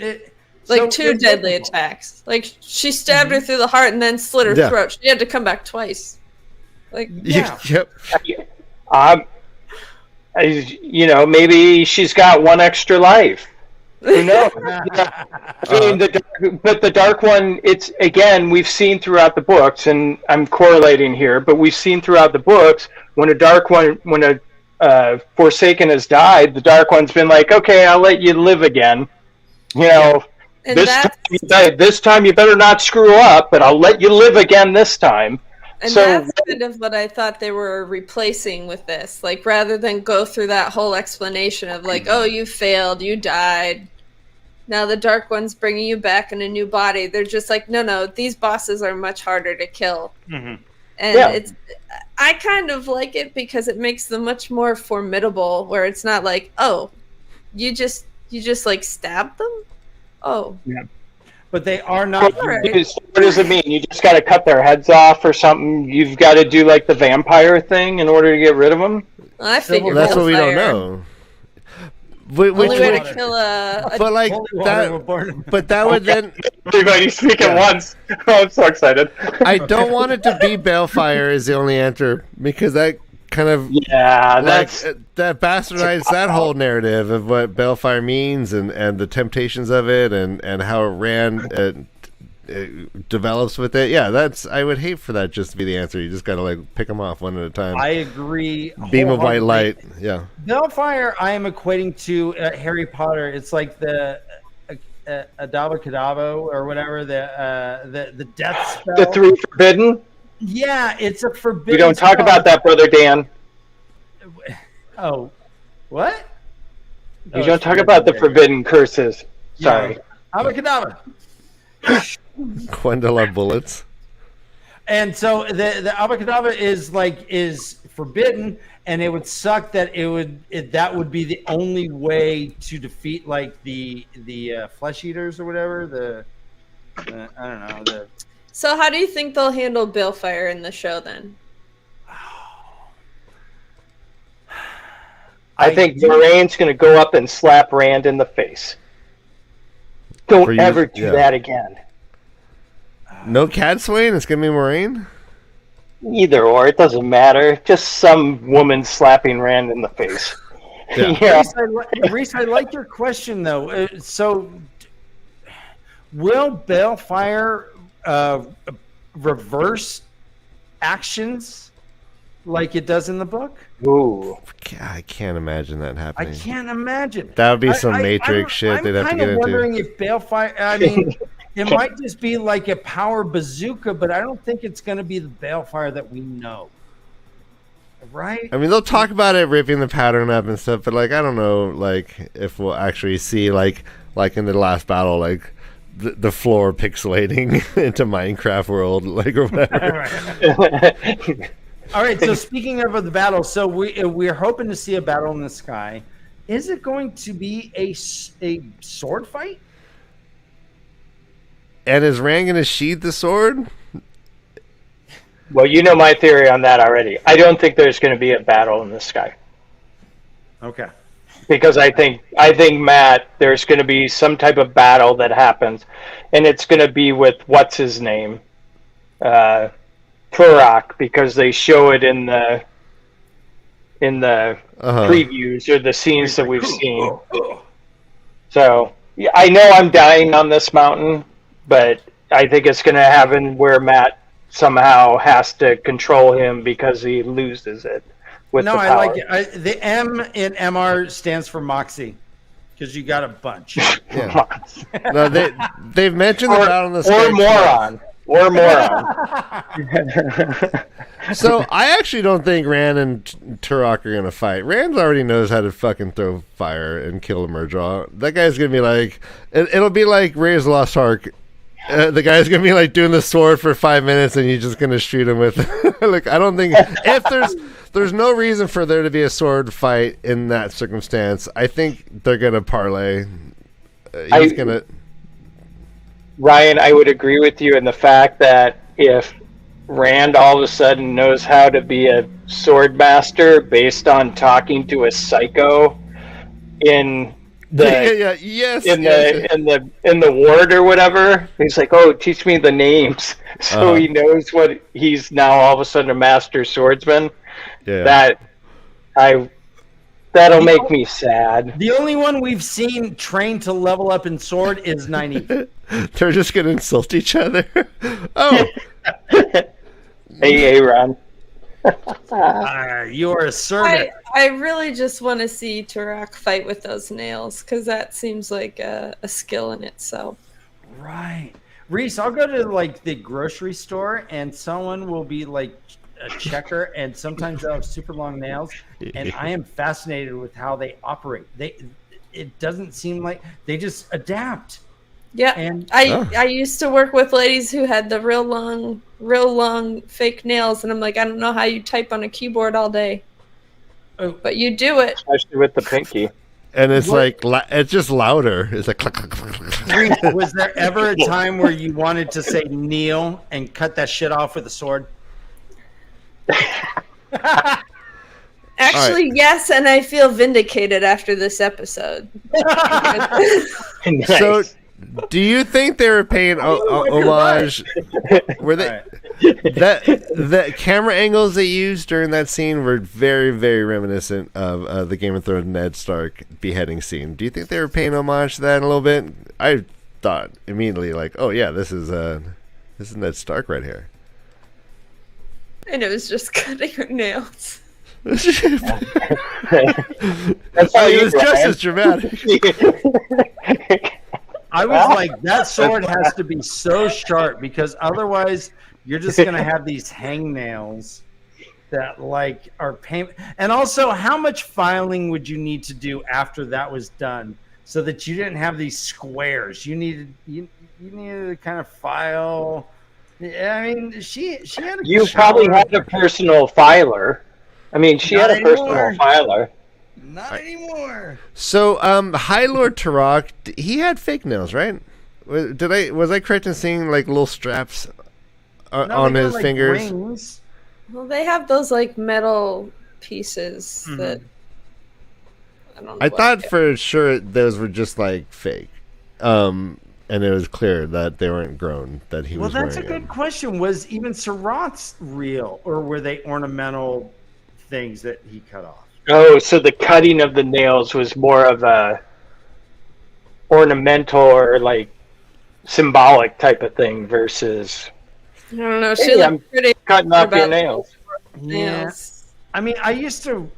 two deadly attacks. Like she stabbed her through the heart and then slit her throat. She had to come back twice. Like Yep. Maybe she's got one extra life. Who knows? But the dark one, it's, again, we've seen throughout the books, and I'm correlating here, but we've seen throughout the books when a Forsaken has died, the dark one's been like, okay, I'll let you live again. This time you better not screw up, but I'll let you live again this time. And So- that's kind of what I thought they were replacing with this. Like, rather than go through that whole explanation of, like, oh, you failed, you died. Now the Dark One's bringing you back in a new body. They're just like, no, these bosses are much harder to kill. And I kind of like it because it makes them much more formidable, where it's not like, oh, you just like stab them? Oh. Yeah. But they are not. What does it mean? You just got to cut their heads off or something? You've got to do like the vampire thing in order to get rid of them? I figured That's what we don't Hellfire. know. Only way to kill a But like but that would then. Everybody speak at once. Oh, I'm so excited. I don't want it to be Balefire is the only answer, because that kind of that bastardize that whole narrative of what Balefire means and the temptations of it and how it ran develops with it. Yeah, I would hate for that just to be the answer. You just gotta like pick them off one at a time. I agree. Beam of white light. Yeah. Balefire, I am equating to Harry Potter. It's like the Adaba Kedavra or whatever, the death spell. The three forbidden? Yeah, it's a forbidden. We don't talk about that, Brother Dan. Oh, what? You don't talk about the forbidden curses. Sorry. Abacadabra. Gwendolyn bullets. And so the Abacadabra is forbidden, and it would suck that that would be the only way to defeat like the flesh eaters or whatever. I don't know. So how do you think they'll handle Balefire in the show then? I think Moraine's going to go up and slap Rand in the face. Don't ever do that again. No Cat Swain? It's going to be Moraine? Either or, it doesn't matter. Just some woman slapping Rand in the face. Yeah. Reese, I like your question though. So, will Balefire reverse actions like it does in the book? Ooh. I can't imagine that happening. I can't imagine. That would be some Matrix shit they'd have to get into. I'm kind of wondering if Balefire, I mean, it might just be like a power bazooka, but I don't think it's going to be the Balefire that we know. Right? I mean, they'll talk about it ripping the pattern up and stuff, but like, I don't know, like, if we'll actually see, like in the last battle, like, the floor pixelating into Minecraft world, like, or whatever. All right, so speaking of the battle, so we're hoping to see a battle in the sky. Is it going to be a sword fight? And is Rand going to sheath the sword? Well, you know my theory on that already. I don't think there's going to be a battle in the sky. Okay. Because I think Matt, there's going to be some type of battle that happens, and it's going to be with what's his name, Turok, because they show it in the previews or the scenes that we've seen. So yeah, I know I'm dying on this mountain, but I think it's going to happen where Matt somehow has to control him because he loses it. With the power. I like it. The M in MR stands for Moxie, because you got a bunch. Yeah. No, they've mentioned the battle in the sky. Or moron. So I actually don't think Rand and Turok are gonna fight. Rand already knows how to fucking throw fire and kill a Murdraw. That guy's gonna be like, it'll be like Raiders of the Lost Ark. The guy's gonna be like doing the sword for 5 minutes, and you're just gonna shoot him with. Like, I don't think if there's no reason for there to be a sword fight in that circumstance. I think they're gonna parlay. Ryan, I would agree with you in the fact that if Rand all of a sudden knows how to be a sword master based on talking to a psycho in the in the ward or whatever, he's like, "Oh, teach me the names," so he knows what he's now all of a sudden a master swordsman. Yeah, that'll make me sad. The only one we've seen trained to level up in sword is 90. They're just gonna insult each other. Oh, hey, Ron. You are a servant. I really just want to see Turok fight with those nails, because that seems like a skill in itself. Right. Reese, I'll go to like the grocery store and someone will be like a checker, and sometimes they'll have super long nails, and I am fascinated with how they operate. It doesn't seem like they just adapt. Yeah, and I used to work with ladies who had the real long fake nails, and I'm like, I don't know how you type on a keyboard all day, but you do it, especially with the pinky. And it's it's just louder. It's like click, click, click, click. Was there ever a time where you wanted to say kneel and cut that shit off with a sword? Actually, right. Yes, and I feel vindicated after this episode. Nice. So, do you think they were paying homage? Were they right. the camera angles they used during that scene were very, very reminiscent of the Game of Thrones Ned Stark beheading scene? Do you think they were paying homage to that a little bit? I thought immediately, like, oh yeah, this is Ned Stark right here. And it was just cutting her nails. That's how it was just as dramatic. I was like, that sword has to be so sharp because otherwise you're just going to have these hangnails that like are pain. And also, how much filing would you need to do after that was done so that you didn't have these squares? You needed to kind of file. I mean, she had a You probably had a personal filer. I mean, she had a personal filer. Not anymore. So, High Lord Turok, he had fake nails, right? Was I correct in seeing like little straps on his fingers? Rings. Well, they have those like metal pieces that I don't know. I thought for sure those were just like fake. And it was clear that they weren't grown, that he was wearing. Well, that's a good question. Was even Sirot's real, or were they ornamental things that he cut off? Oh, so the cutting of the nails was more of a ornamental or like symbolic type of thing versus. I don't know. She looked pretty cutting off your nails. Nails. I mean, I used to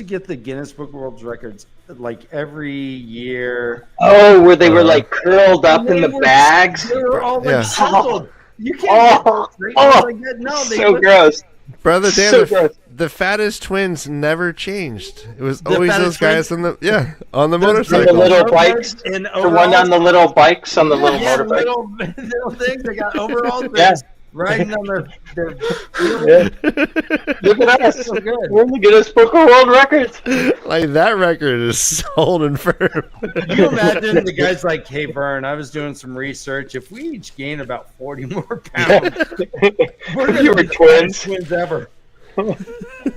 get the Guinness Book of World Records like every year. Oh, where they were like curled up in the bags. They were all like circled. You can't get like that. No, they so gross. Brother Dan, So the fattest twins never changed. It was always those guys on the On motorcycle. the little bikes. The one on the little bikes on the little motorbike. Little things. They got overalls. Yeah. Riding on their Look at us. So good. We're in the Guinness Book of World Records. Like that record is holding firm. Can you imagine the guy's like, hey, Vern, I was doing some research. If we each gain about 40 more pounds, we're going to be the twins ever.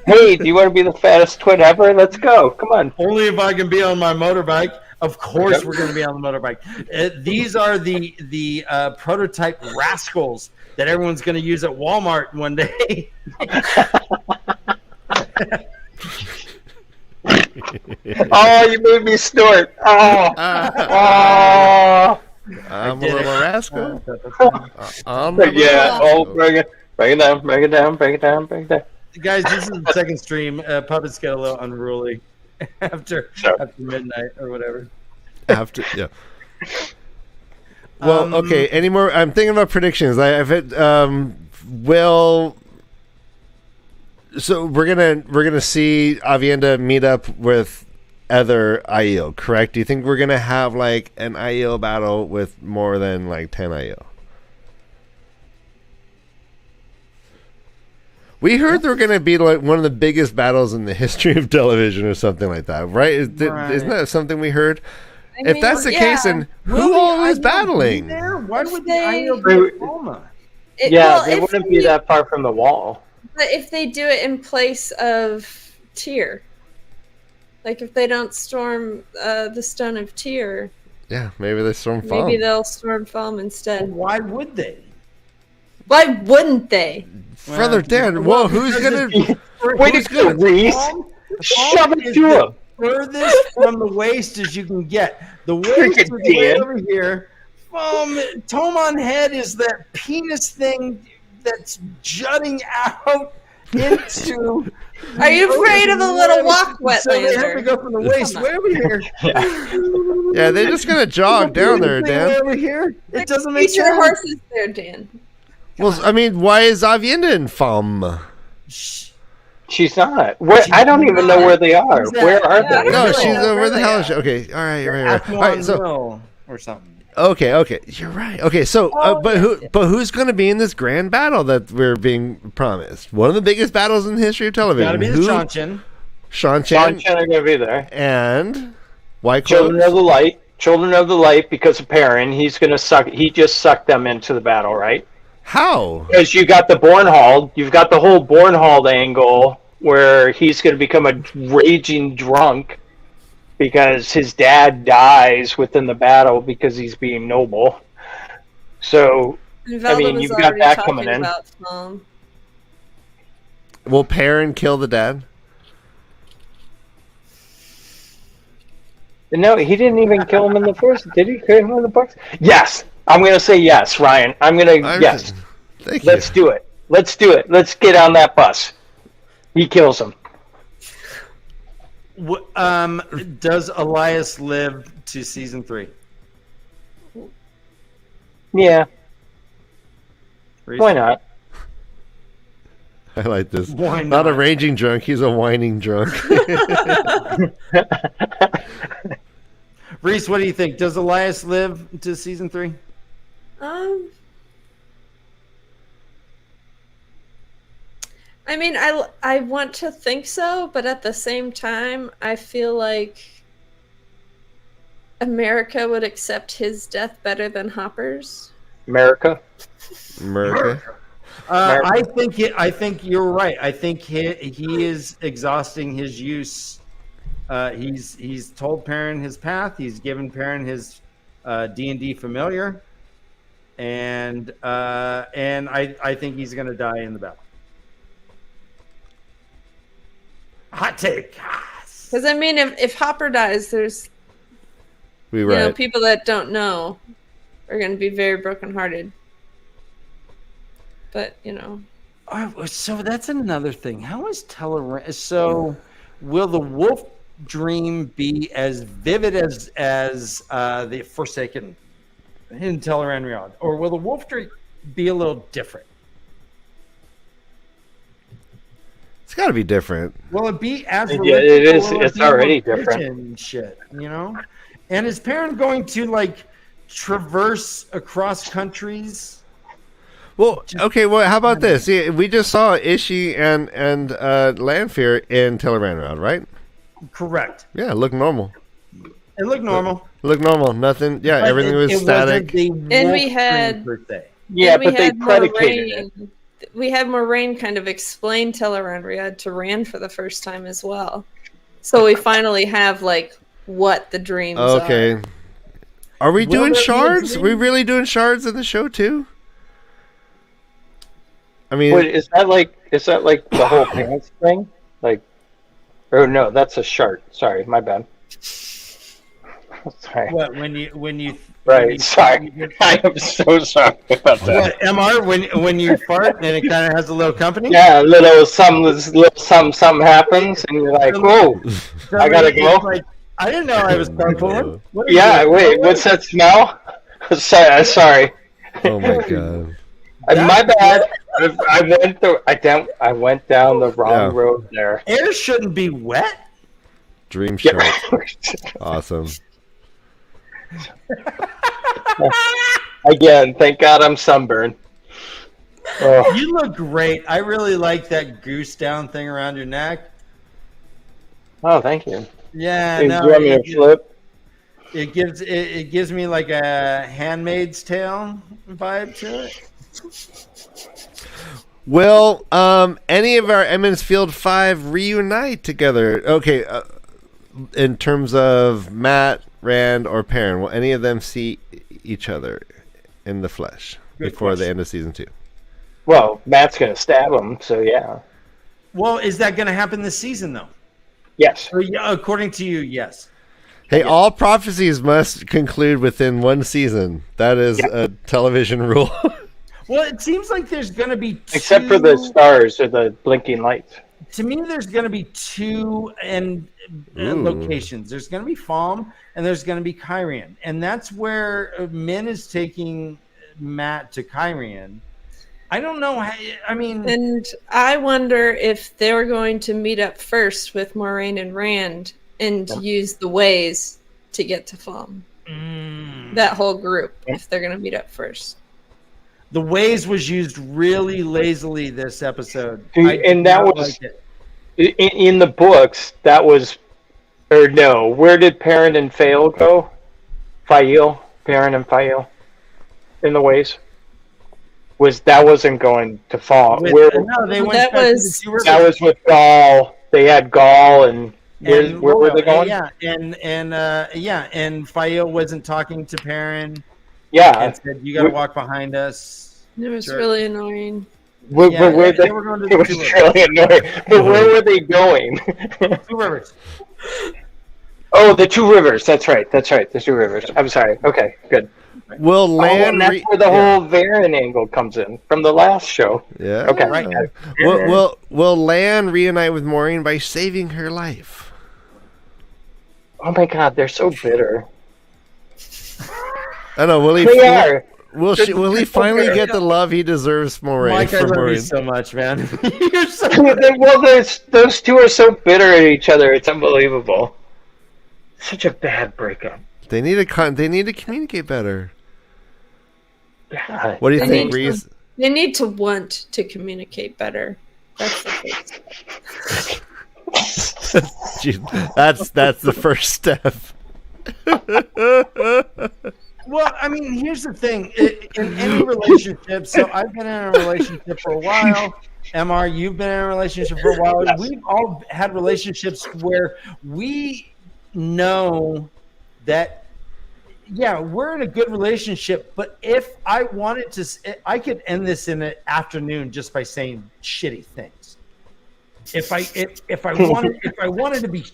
Hey, do you want to be the fattest twin ever? Let's go. Come on. Only if I can be on my motorbike. Of course, we're going to be on the motorbike. These are the prototype rascals that everyone's going to use at Walmart one day. Oh, you made me snort. Oh. I'm a little rascal. Yeah. Oh, bring it down. Guys, this is the second stream. Puppets get a little unruly after midnight or whatever. Well, okay. Any more? I'm thinking about predictions. So we're gonna see Avienda meet up with other IEO, correct? Do you think we're gonna have like an IEO battle with more than like 10 IEO? We heard they're going to be like one of the biggest battles in the history of television or something like that, right? Isn't that something we heard? If that's the case, then who all is battling? Why would the IEO be at Palma? They wouldn't be that far from the wall. But if they do it in place of Tyr, like if they don't storm the Stone of Tyr, maybe they storm Falm. Maybe they'll storm Falm instead. Why would they? Why wouldn't they? Brother Dan, who's gonna? Wait a minute, Reese. Shove it to him. Furthest from the waist as you can get. The waist is way over here. Tomon head is that penis thing that's jutting out, into. Are you afraid of a little walk So they have to wetlander? go from the waist way over here. Yeah, they're just gonna jog down there, Way Dan. over here. It doesn't make Teach your sense. horses there, Dan. Well, I mean, why is Avienda in femme? She's not. Where, I don't even know where they are. Who's that? Where are Yeah, they? No, really? she's Where where the they hell at? is she? Okay, all right, right. All right, so Mill or something. okay, you're right. Okay, so but who's going to be in this grand battle that we're being promised? One of the biggest battles in the history of television. Gotta be the Shanchin. Sean Sean Chen Chen are going to be there. and White Children Cloaks. of the Light. Children of the Light, because of Perrin, he's going to suck. He just sucked them into the battle, right? How? Because you got the Bornhald. You've got the whole Bornhald angle where he's going to become a raging drunk because his dad dies within the battle because he's being noble. So, And I mean, Velda was you've got already that talking coming in. about Sloan. Will Perrin kill the dad? No, he didn't even kill him in the first. Did he kill him in the books? Yes. I'm going to say yes, Ryan. I'm going to, yes. Thank you. Let's do it. Let's do it. Let's get on that bus. He kills him. Does Elias live to season 3? Yeah. Reese? Why not? I like this. Why Not a not? raging drunk, he's a whining drunk. Reese, what do you think? Does Elias live to season 3? I mean, I want to think so, but at the same time, I feel like America would accept his death better than Hopper's. America. I think you're right. I think he is exhausting his use. He's told Perrin his path. He's given Perrin his D&D familiar, and I think he's going to die in the battle. Hot take. Because I mean, if Hopper dies, there's people that don't know are going to be very brokenhearted. But So that's another thing. How is Teleran? So will the wolf dream be as vivid as the Forsaken in Teleran, or will the wolf dream be a little different? It's got to be different. Will it be as Yeah, realistic, it is. or will it It's be already more different. fiction shit, And is Perrin going to traverse across countries? Well, okay. Well, how about this? See, we just saw Ishii and LanFEAR in Teleran, right? Correct. Yeah, it looked normal. It looked normal. Nothing. Yeah, But everything was it static. wasn't the And we wolf had- dream per se. Yeah, and we but they had predicated it. Moraine. We had Moraine kind of explain Teleran to Rand for the first time as well. So we finally have what the dreams are. Okay. Are we Will doing there be a shards? dream? We really doing shards in the show too? I mean, Wait, is that like the whole pants thing? Or no, that's a shart. Sorry, my bad. Sorry. What when you Right, sorry. I am so sorry about that. What MR when you fart and it kind of has a little company? Yeah, little something happens, and you're like, whoa, I gotta go. I didn't know I was carpooling. What are you Yeah, doing? wait, what's that smell? Sorry. oh my god. My bad. I went down the wrong Yeah. road there. Air shouldn't be wet. Dream Yeah. shard. Awesome. Again, thank God I'm sunburned. Oh, You look great. I really like that goose down thing around your neck. oh thank you. Yeah, Do no, you want me to flip? it gives me like a Handmaid's Tale vibe to it. Will any of our Emmons Field 5 reunite together? Okay, in terms of Matt, Rand, or Perrin, will any of them see each other in the flesh before the end of season 2? Well, Matt's gonna stab him, so yeah. Well, is that going to happen this season though? Yes. Or, yeah, according to you, yes. Hey, all prophecies must conclude within one season. That is a television rule. Well, it seems like there's going to be Except for the stars or the blinking lights. To me, there's going to be two locations. There's going to be Falm and there's going to be Kyrian. And that's where Min is taking Matt to Kyrian. I don't know. I mean... And I wonder if they were going to meet up first with Moraine and Rand and use the ways to get to Falm. That whole group, if they're going to meet up first. The ways was used really lazily this episode. And that was... In the books, that was... Or no, where did Perrin and Fael go? Perrin and Fael. In the ways? That wasn't going to Falm. They went that was with Gaul. They had Gaul and where were they going? And Fael wasn't talking to Perrin. Yeah. And said, you got to walk behind us. It was really annoying. But where were they going? But where were they going? Two Rivers. Oh, the Two Rivers. That's right. The Two Rivers. I'm sorry. Okay, good. Will Lan? That's where the whole Varen angle comes in from the last show. Yeah. Okay. Right. Will Lan reunite with Moraine by saving her life? Oh my God, they're so bitter. I know. Will he? They are. Will he finally get the love he deserves, Moraine? Mike, I from love you Moraine? so much, man. You're so those two are so bitter at each other. It's unbelievable. Such a bad breakup. They need to communicate better. Yeah. What do you think, Reese? They need to want to communicate better. That's the first. that's the first step. Well, I mean, here's the thing. In any relationship, so I've been in a relationship for a while. MR, you've been in a relationship for a while. Yes. We've all had relationships where we know that, yeah, we're in a good relationship, but if I wanted to, I could end this in an afternoon just by saying shitty things. If I wanted to be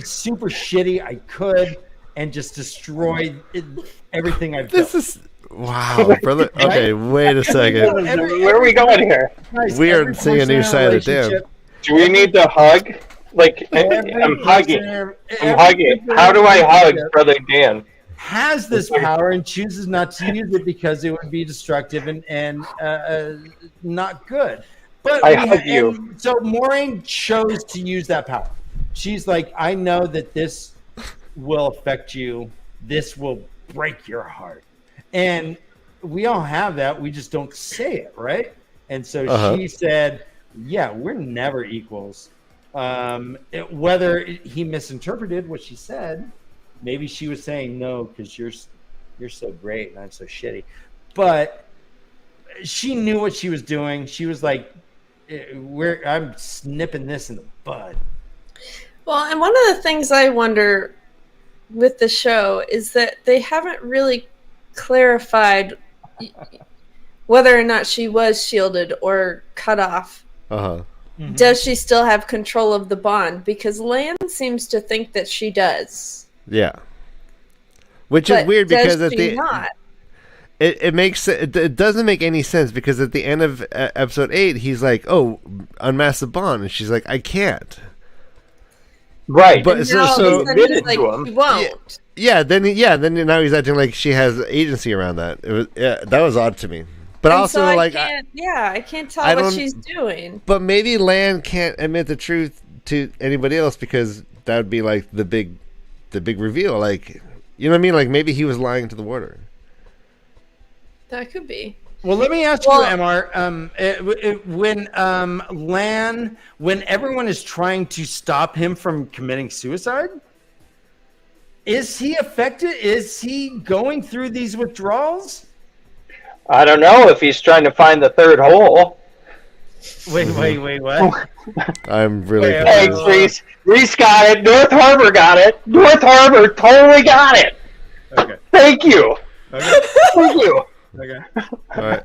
super shitty, I could, and just destroy everything I've built. This is wow, brother. Okay, wait a second. Where are we going here? Guys, We are every seeing a person new in side of Dan. relationship- Do we need to hug? Like, I'm hugging. every How do I hug relationship Brother Dan? has this power and chooses not to use it because it would be destructive and not good. But I hug you. So Moraine chose to use that power. She's like, I know that this will affect you. This will break your heart. And we all have that. We just don't say it, right? And so she said, yeah, we're never equals. Whether he misinterpreted what she said, maybe she was saying no because you're so great and I'm so shitty. But she knew what she was doing. She was like, I'm snipping this in the bud. Well, and one of the things I wonder with the show is that they haven't really clarified whether or not she was shielded or cut off. Mm-hmm. Does she still have control of the bond? Because Lan seems to think that she does. Yeah. Which is weird because at the not? It doesn't make any sense because at the end of episode 8 he's like, "Oh, unmask the bond," and she's like, "I can't." Right, but so admitted like, to him. He won't. Then now he's acting like she has agency around that. It was that was odd to me. But And also so like I can't tell what she's doing. But maybe Lan can't admit the truth to anybody else because that would be like the big reveal. Like, you know what I mean? Like maybe he was lying to the warder. That could be. Well, let me ask you, Mr. When everyone is trying to stop him from committing suicide, is he affected? Is he going through these withdrawals? I don't know if he's trying to find the third hole. Wait, what? I'm really Thanks, Reese. Reese got it. North Harbor got it. North Harbor totally got it. Okay. Thank you. Okay. Thank you. Okay. All right.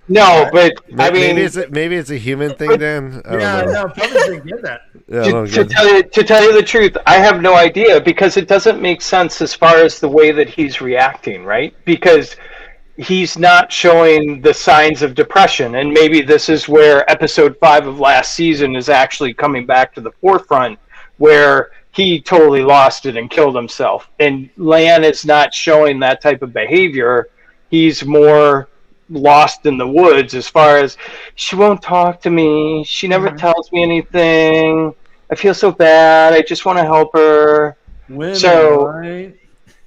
No, but I mean, maybe it's a human thing, Dan. I don't know. No, probably didn't get that. Yeah, I don't to get tell you the truth, I have no idea because it doesn't make sense as far as the way that he's reacting, right? Because he's not showing the signs of depression. And maybe this is where episode 5 of last season is actually coming back to the forefront, where he totally lost it and killed himself. And Lan is not showing that type of behavior. He's more lost in the woods as far as, she won't talk to me. She never tells me anything. I feel so bad. I just want to help her. Women, so right?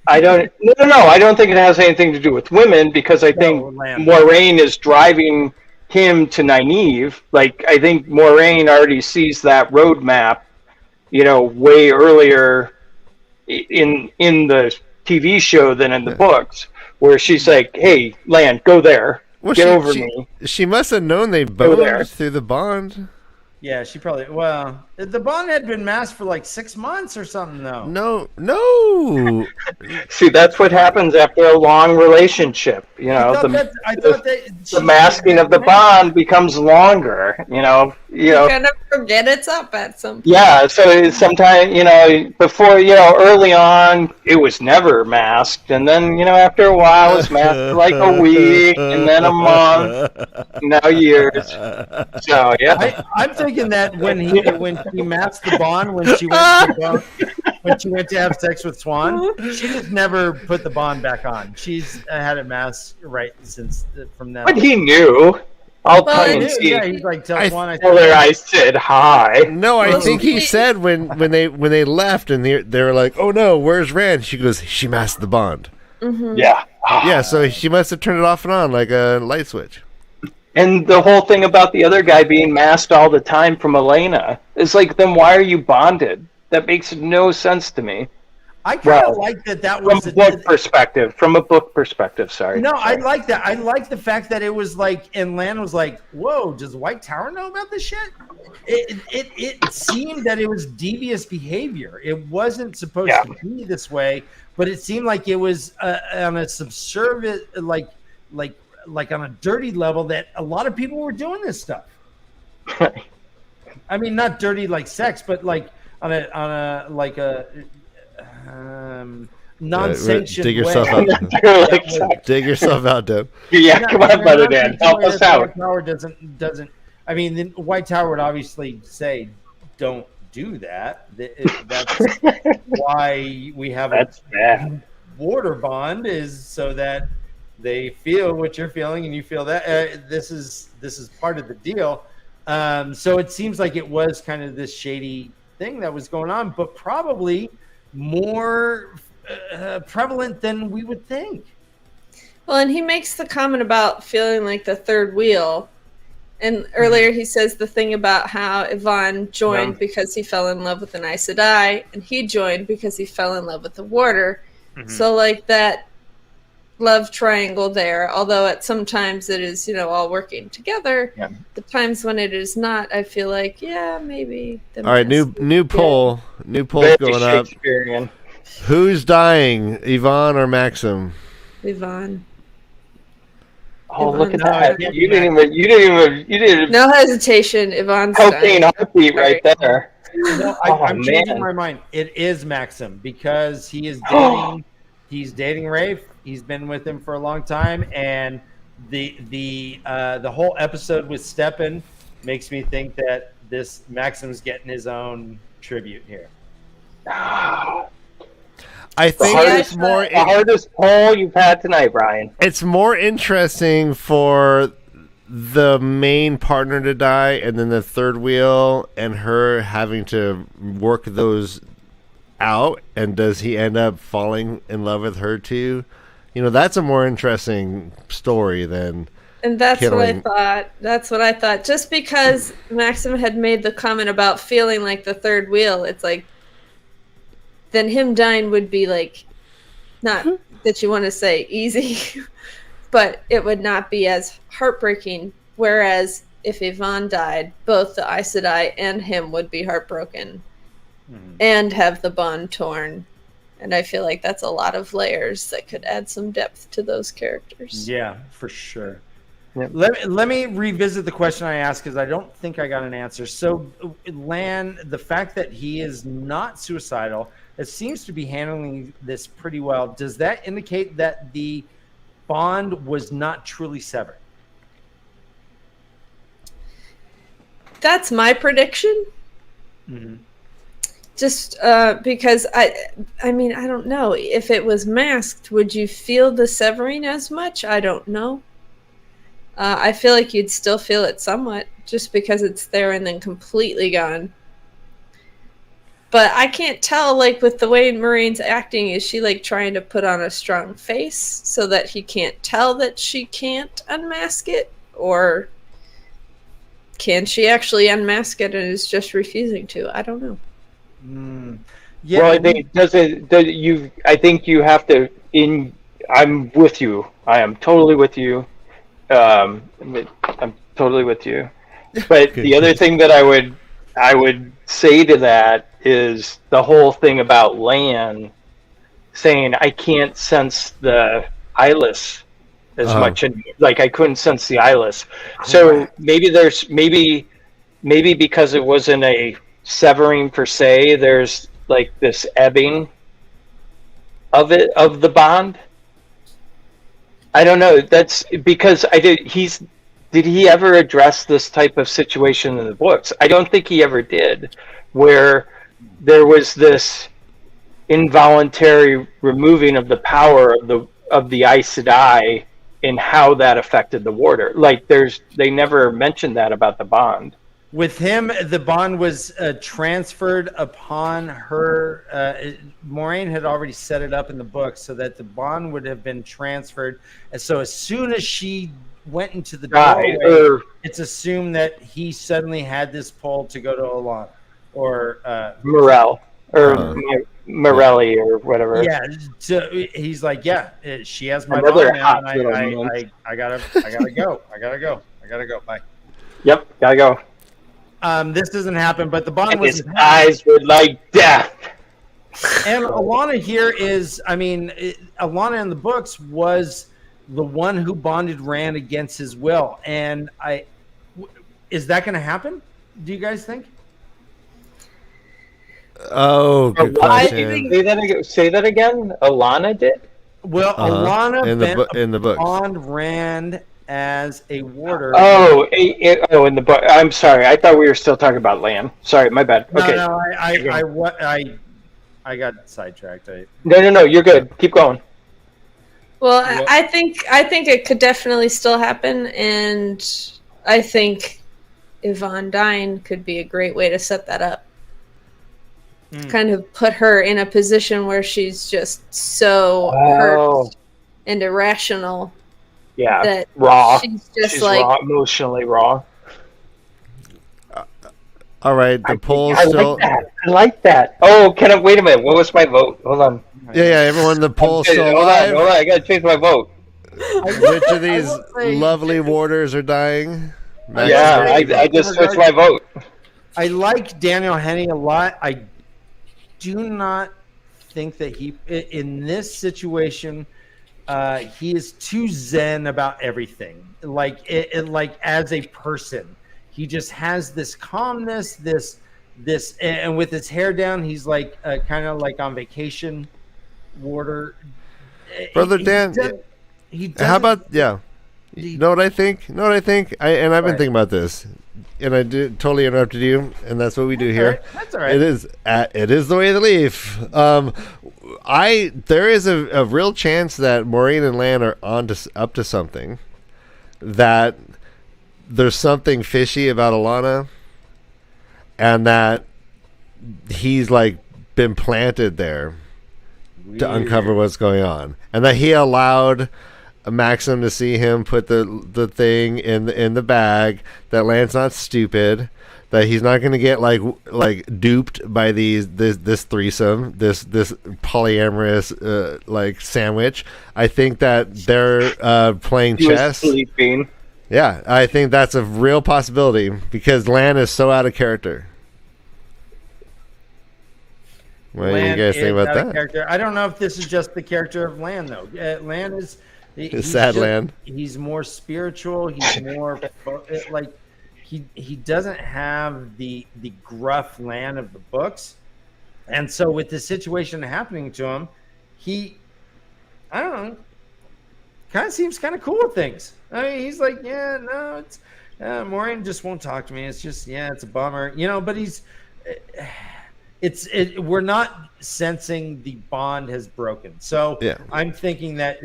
I don't think it has anything to do with women, because I think Moiraine is driving him to Nynaeve. Like, I think Moiraine already sees that roadmap, way earlier in the TV show than in the books, where she's like, "Hey, Lan, go there. Get over me." She must have known they boned through the bond. Yeah, she probably. Well, the bond had been masked for like 6 months or something, though. No. See, that's what happens after a long relationship. The masking of the bond becomes longer. You kind of forget it's up at some point. Yeah, so sometimes before early on it was never masked, and then after a while it was masked for like a week, and then a month, now years. So yeah, I'm thinking that when he masked the bond, when she went to have sex with Swan, she just never put the bond back on. She's had it masked right since from that. But he knew. I'll well, tongue in cheek. Yeah, he's like, tell Swan I said hi. No, I think he said when they left and they were like, "Oh no, where's Rand?" She goes, "She masked the bond." Mm-hmm. Yeah. Yeah, so she must have turned it off and on like a light switch. And the whole thing about the other guy being masked all the time from Elena is like, then why are you bonded? That makes no sense to me. I kind of like that was from a book perspective. Sorry. No, I like that. I like the fact that it was like, and Lan was like, "Whoa, does White Tower know about this shit?" It seemed that it was devious behavior. It wasn't supposed to be this way, but it seemed like it was on a subservient, like on a dirty level, that a lot of people were doing this stuff. I mean, not dirty like sex, but like on a non-sanctioned dig yourself way. out. Dig yourself out, Deb. Yeah, come on, Brother Dan, help us out. White Tower doesn't. I mean, the White Tower would obviously say, "Don't do that." That's why we have a border bond, is so that they feel what you're feeling and you feel that. This is part of the deal. So it seems like it was kind of this shady thing that was going on, but probably more prevalent than we would think. Well, and he makes the comment about feeling like the third wheel. And earlier he says the thing about how Yvonne joined because he fell in love with an Aes Sedai, and he joined because he fell in love with the warder. Mm-hmm. So like that love triangle there, although at sometimes it is, all working together. Yeah. The times when it is not, I feel like, maybe. All right, new poll. New poll going up. Who's dying, Yvonne or Maxim? Yvonne. Oh, look at that! You didn't even. No hesitation, Yvonne's cocaine heartbeat right there. No, I'm changing my mind. It is Maxim, because he is dating. He's dating Rafe. He's been with him for a long time, and the whole episode with Steppen makes me think that this Maxim's getting his own tribute here. I think it's more the hardest poll you've had tonight, Brian. It's more interesting for the main partner to die, and then the third wheel, and her having to work those out. And does he end up falling in love with her too? That's a more interesting story than. And that's killing. What I thought. That's what I thought. Just because Maxim had made the comment about feeling like the third wheel, it's like, then him dying would be like, not that you want to say easy, but it would not be as heartbreaking. Whereas if Yvonne died, both the Aes Sedai and him would be heartbroken and have the bond torn. And I feel like that's a lot of layers that could add some depth to those characters. Yeah, for sure. Yep. Let me revisit the question I asked, because I don't think I got an answer. So, Lan, the fact that he is not suicidal, it seems to be handling this pretty well. Does that indicate that the bond was not truly severed. That's my prediction. Mm-hmm. Just because I mean, I don't know. If it was masked, would you feel the severing as much? I don't know. I feel like you'd still feel it somewhat, just because it's there and then completely gone. But I can't tell, like, with the way Moiraine's acting, is she, like, trying to put on a strong face so that he can't tell that she can't unmask it? Or can she actually unmask it and is just refusing to? I don't know. Yeah. Well, I think you have to. I'm with you. I am totally with you. I'm totally with you. But the other thing that I would say to that is the whole thing about Lan saying I can't sense the eyeless as much, and like I couldn't sense the eyeless. So maybe because it wasn't a severing per se, there's like this ebbing of the bond. I don't know. That's because did he ever address this type of situation in the books? I don't think he ever did, where there was this involuntary removing of the power of the Aes Sedai and how that affected the warder. Like they never mentioned that about the bond. With him, the bond was transferred upon her. Moiraine had already set it up in the book so that the bond would have been transferred. And so as soon as she went into the doorway, it's assumed that he suddenly had this pull to go to Alana or Morel or Morelli or whatever. Yeah, so he's like, she has my bond now, and I gotta go. Bye. Yep, gotta go. This doesn't happen, but the bond was. His eyes were like death. And Alana here is, Alana in the books was the one who bonded Rand against his will, and is that going to happen? Do you guys think? Oh, good question. Say that again. Alana did. Well, Alana in the books bond Rand as a warder. In the book. I'm sorry. I thought we were still talking about Lan. Sorry, my bad. Okay. No, I got sidetracked. No. You're good. Keep going. Well, I think it could definitely still happen, and I think Yvonne dying could be a great way to set that up. Kind of put her in a position where she's just so hurt and irrational. Yeah, that raw. She's like raw, emotionally raw. All right, the poll still. I like that. Oh, wait a minute? What was my vote? Hold on. Yeah, everyone. The poll's still alive. Hold on. I gotta change my vote. Which of these lovely warders are dying? I just switched my vote. I like Daniel Henney a lot. I do not think that he, in this situation, he is too zen about everything. Like as a person, he just has this calmness, this, and with his hair down, he's like kind of like on vacation. Warder, Brother Dan. How about You know what I think? I've been thinking about this, and I totally interrupted you, and that's what we do here. That's all right. It is the way of the leaf. There is a real chance that Moiraine and Lan are up to something. That there's something fishy about Alana, and that he's like been planted there to uncover what's going on, and that he allowed Maxim to see him put the thing in the bag. That Lan's not stupid. That he's not going to get like duped by this threesome, this polyamorous like sandwich. I think that they're playing chess. Sleeping. Yeah, I think that's a real possibility because Lan is so out of character. What do you guys think about that? Character. I don't know if this is just the character of Lan, though. Lan is... Lan. He's more spiritual. He's more... like, he doesn't have the gruff Lan of the books. And so with the situation happening to him, I don't know. kind of seems kind of cool with things. I mean, he's like, yeah, no, it's Moiraine just won't talk to me. It's just, it's a bummer, But we're not sensing the bond has broken. So I'm thinking that,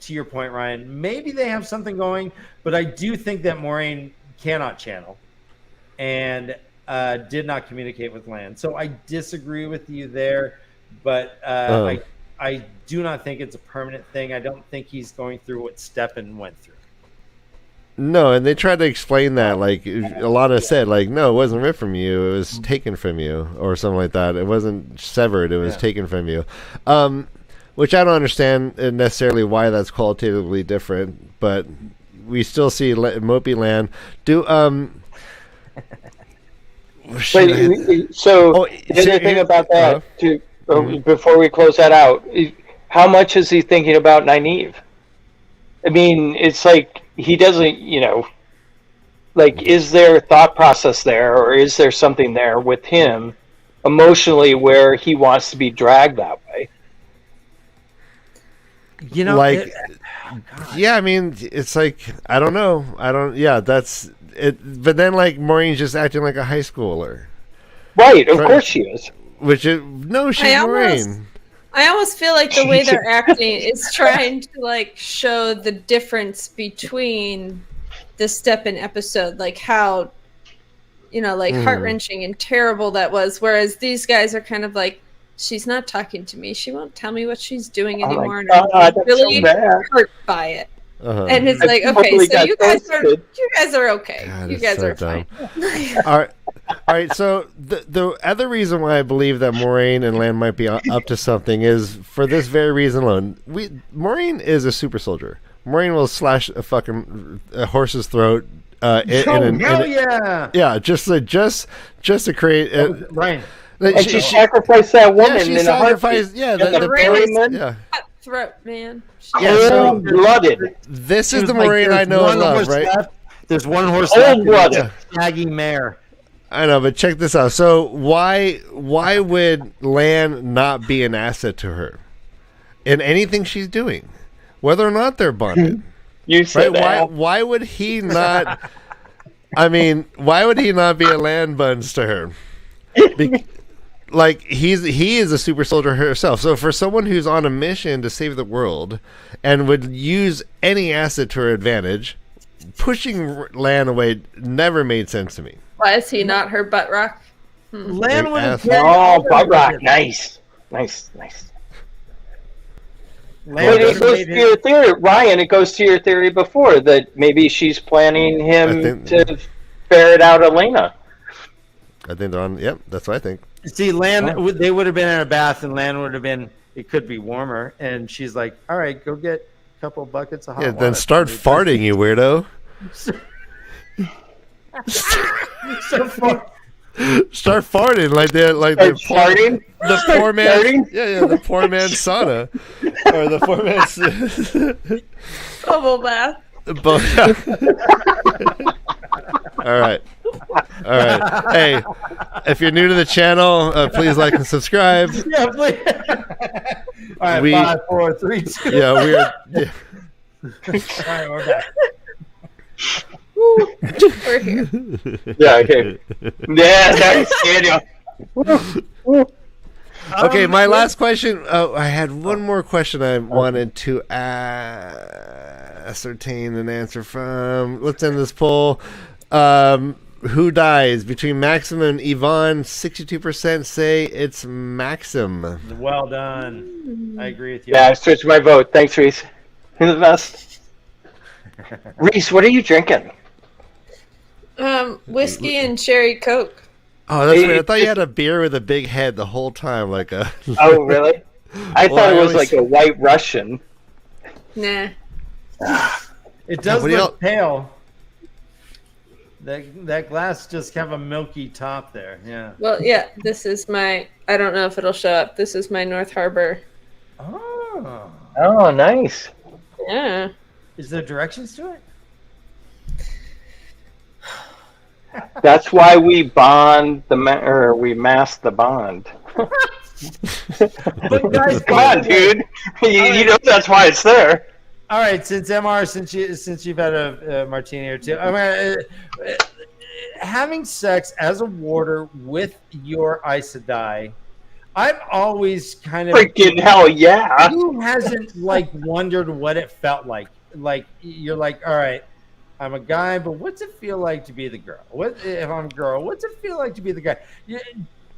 to your point, Ryan, maybe they have something going, but I do think that Moiraine cannot channel and did not communicate with Lan. So I disagree with you there, but I do not think it's a permanent thing. I don't think he's going through what Steppen went through. No, and they tried to explain that. Like, Alana said, like, no, it wasn't ripped from you. It was taken from you, or something like that. It wasn't severed. It was taken from you. Which I don't understand necessarily why that's qualitatively different, but we still see Mopey Lan do... So the other thing about that, too, before we close that out, how much is he thinking about Nynaeve? I mean, it's like he doesn't, like, is there a thought process there, or is there something there with him emotionally where he wants to be dragged that way? I mean, it's like, I don't know. That's it. But then, like, Maureen's just acting like a high schooler. Right, of course she is. She's Maureen. I almost feel like the way they're acting is trying to, like, show the difference between the Steppen episode, like how, heart-wrenching and terrible that was, whereas these guys are kind of like, she's not talking to me. She won't tell me what she's doing anymore. And I'm really hurt by it. And it's like, okay, so you guys are okay. God, you guys are fine. All right. So the other reason why I believe that Moiraine and Lan might be up to something is for this very reason alone. Moiraine is a super soldier. Moiraine will slash a horse's throat. Just to create. Right. And she sacrificed that woman she sacrificed. The throat, man. Blooded. This is the Moiraine I know and love, right? Left. There's one horse left. Shaggy mare. I know, but check this out. So why would Lan not be an asset to her in anything she's doing, whether or not they're bonded? You said that. Why would he not? I mean, why would he not be a Lan buns to her? Like he is a super soldier herself. So for someone who's on a mission to save the world and would use any asset to her advantage, pushing Lan away never made sense to me. Why is he not her butt rock? Lan would have butt rock. Nice. But it goes to your theory, Ryan. It goes to your theory before that maybe she's planning him to ferret out Elena. I think they're on. Yep, that's what I think. See, Lan, they would have been in a bath, and Lan would have been. It could be warmer, and she's like, "All right, go get a couple of buckets of hot water." Then start farting, you weirdo. Start farting like the poor man. The poor man's sauna, or the poor man's bubble bath. All right. Hey, if you're new to the channel, please like and subscribe. Yeah, please. All right, 5, 4, 3, 2. Yeah, we're. Yeah. All right, we're back. We're here. Yeah, okay. Yeah, nice, Daniel. Okay, my last question. I had one more question I wanted to ascertain an answer from. Let's end this poll. Who dies between Maxim and Yvonne? 62% say it's Maxim. Well done. I agree with you. Yeah, I switched my vote. Thanks, Reese. You're the best. Reese, what are you drinking? Whiskey and cherry Coke. Oh, that's weird. I thought you had a beer with a big head the whole time, like a. Oh, really? I thought it was like a White Russian. Nah. It does look pale. That glass just have a milky top there. Yeah. Well, yeah. This is my. I don't know if it'll show up. This is my North Harbor. Oh. Oh, nice. Yeah. Is there directions to it? That's why we bond we mask the bond. But guys, come on, dude. You know that's why it's there. All right, since MR, since you've had a martini or two, I mean, having sex as a warder with your Aes Sedai, I've always kind of Freaking hell, yeah. Who hasn't like wondered what it felt like? Like you're like, all right, I'm a guy, but what's it feel like to be the girl? What if I'm a girl? What's it feel like to be the guy?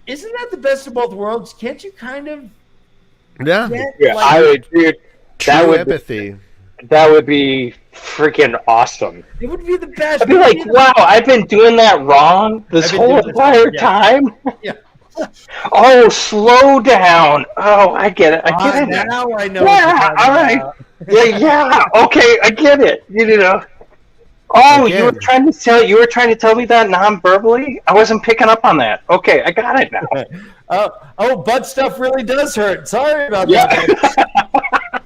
Isn't that the best of both worlds? Can't you kind of? Yeah. Yeah, like, I would. Dude, that True would empathy. that would be freaking awesome. It would be the best. I'd be like, wow, I've been doing that wrong this I've been whole doing this entire wrong, yeah. time. Yeah. Oh, slow down. Oh, I get it. I get it. Now I know. Yeah, all right. Yeah. Okay, I get it. You know. Oh, Again. you were trying to tell me that non-verbally? I wasn't picking up on that. Okay, I got it now. Oh, butt stuff really does hurt. Sorry about Yeah. that.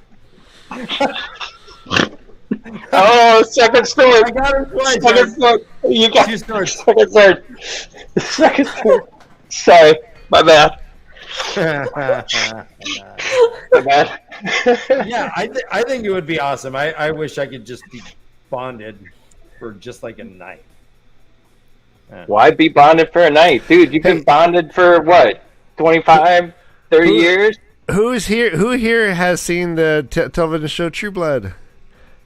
Oh, second sword. I got it twice. Second sword. You got Two swords. second sword. Second sword. Sorry, my bad. My bad. Yeah, I think it would be awesome. I wish I could just be bonded for just like a night. Why be bonded for a night? Dude, you've been bonded for what? 25, 30 years? Who here has seen the television show True Blood?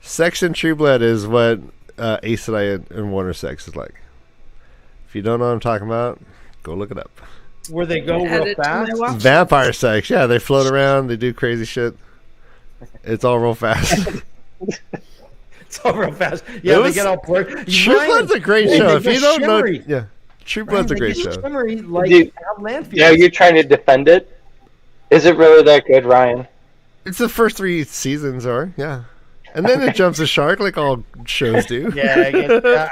Sex in True Blood is what Aes Sedai and Warner sex is like. If you don't know what I'm talking about, go look it up. Where they go Add real it to my fast. watch. Vampire sex, yeah, they float around, they do crazy shit. It's all real fast. It's all real fast. Yeah, they get all blurred. True Blood's a great Ryan, show. they If you get don't know, shimmery. yeah, True Blood's a Ryan, great they get show. shimmery like Dude, LanFEAR. Yeah, you're trying to defend it? Is it really that good, Ryan? It's the first 3 seasons are, yeah. And then it jumps a shark like all shows do. Yeah,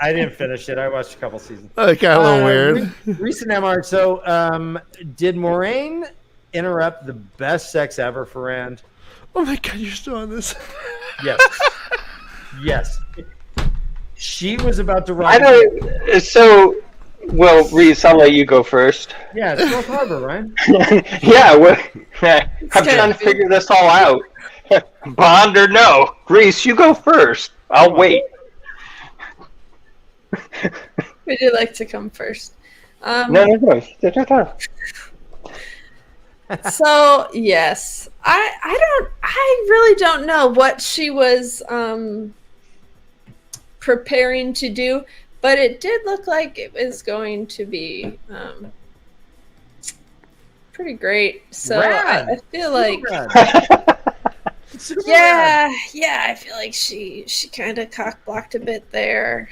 I didn't finish it. I watched a couple seasons. Kind of a little weird. Recent MR. So, did Moraine interrupt the best sex ever for Rand? Oh my god, you're still on this. Yes. Yes. She was about to run. I don't. So, well, Reese, I'll let you go first. Yeah, it's North Harbor, right? Yeah, I'm trying to figure this all out. Bond or no? Reese, you go first. I'll wait. Would you like to come first? No. So yes, I really don't know what she was preparing to do, but it did look like it was going to be pretty great. So I feel like yeah, I feel like she kind of cock blocked a bit there.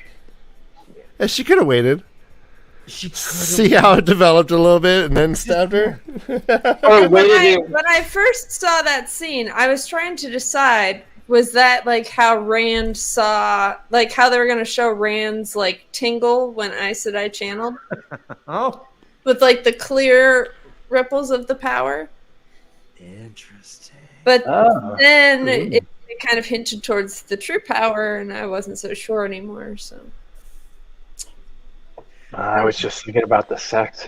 Yeah, she could have waited. She See how it developed a little bit and then stabbed her. Or When waited. I first saw that scene, I was trying to decide, was that like how Rand saw, like how they were going to show Rand's like tingle when Aes Sedai channeled? Oh, With like the clear ripples of the power. interesting. But Oh. then it kind of hinted towards the true power, and I wasn't so sure anymore, so. I was just thinking about the sex.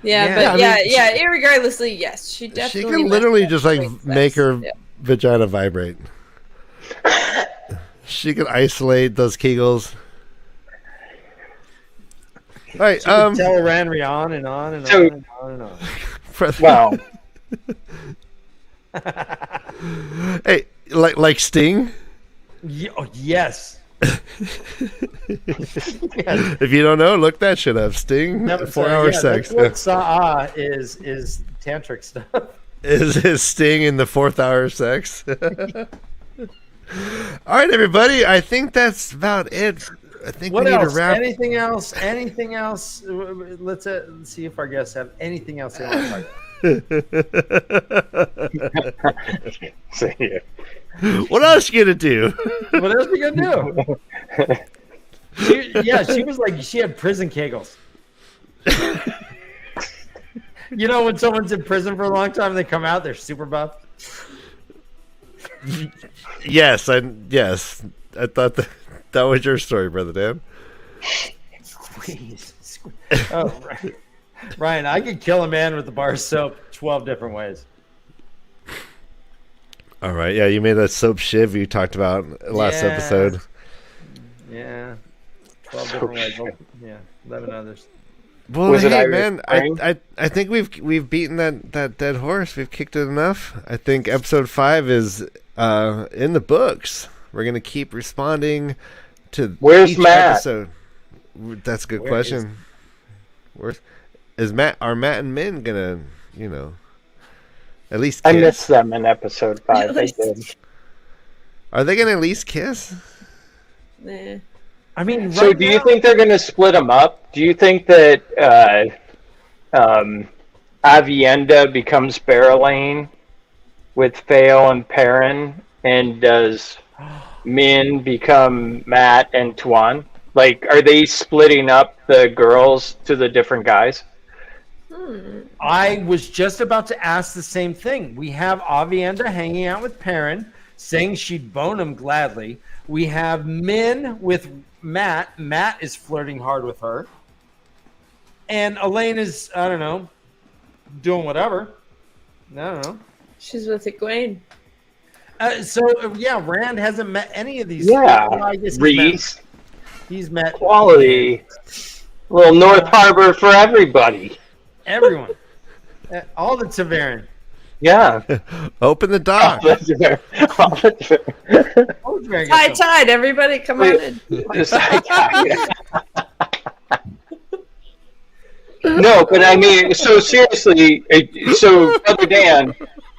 Yeah, Yeah, but I mean, irregardlessly, yes, she definitely. She can messed literally up just like with sex. make her Yeah. vagina vibrate. She can isolate those kegels. All right, She could tell Rand on and on and So- on and on and on. Wow. Hey, like Sting. Yes. If you don't know, look that shit up. Sting, 4-hour sex. That's what Sa'a is tantric stuff. Is Sting in the 4th hour sex? All right, everybody. I think that's about it. I think What we need else? to wrap. Anything else? Anything else? Let's see if our guests have anything else they want to talk about. So, yeah. What else you gonna do? What else are you gonna do? She was like, she had prison kegels. You know, when someone's in prison for a long time, they come out, they're super buff. Yes. I thought that was your story, brother Dan. Please. Oh, Ryan, I could kill a man with a bar of soap 12 different ways. All right. Yeah, you made that soap shiv you talked about last episode. Yeah. 12 different ways. Yeah, 11 others. Well, hey, man, I think we've beaten that dead horse. We've kicked it enough. I think episode 5 is in the books. We're going to keep responding to each episode. That's a good question. Are Matt and Min gonna, at least kiss? I missed them in episode 5. They did. Are they gonna at least kiss? Nah. I mean, so do you think they're gonna split them up? Do you think that Avienda becomes Barrelane with Fail and Perrin, and does Min become Matt and Tuan? Like, are they splitting up the girls to the different guys? I was just about to ask the same thing. We have Avienda hanging out with Perrin, saying she'd bone him gladly. We have Min with Matt. Matt is flirting hard with her. And Elaine is, I don't know, doing whatever. I don't know. She's with Egwene. Rand hasn't met any of these. Yeah, I guess Reese. He's met quality. Little North Harbor for everybody. Everyone. All the TAVERN. Yeah. Open the dock. High tide, everybody, come on in. No, but I mean, so seriously, Brother Dan,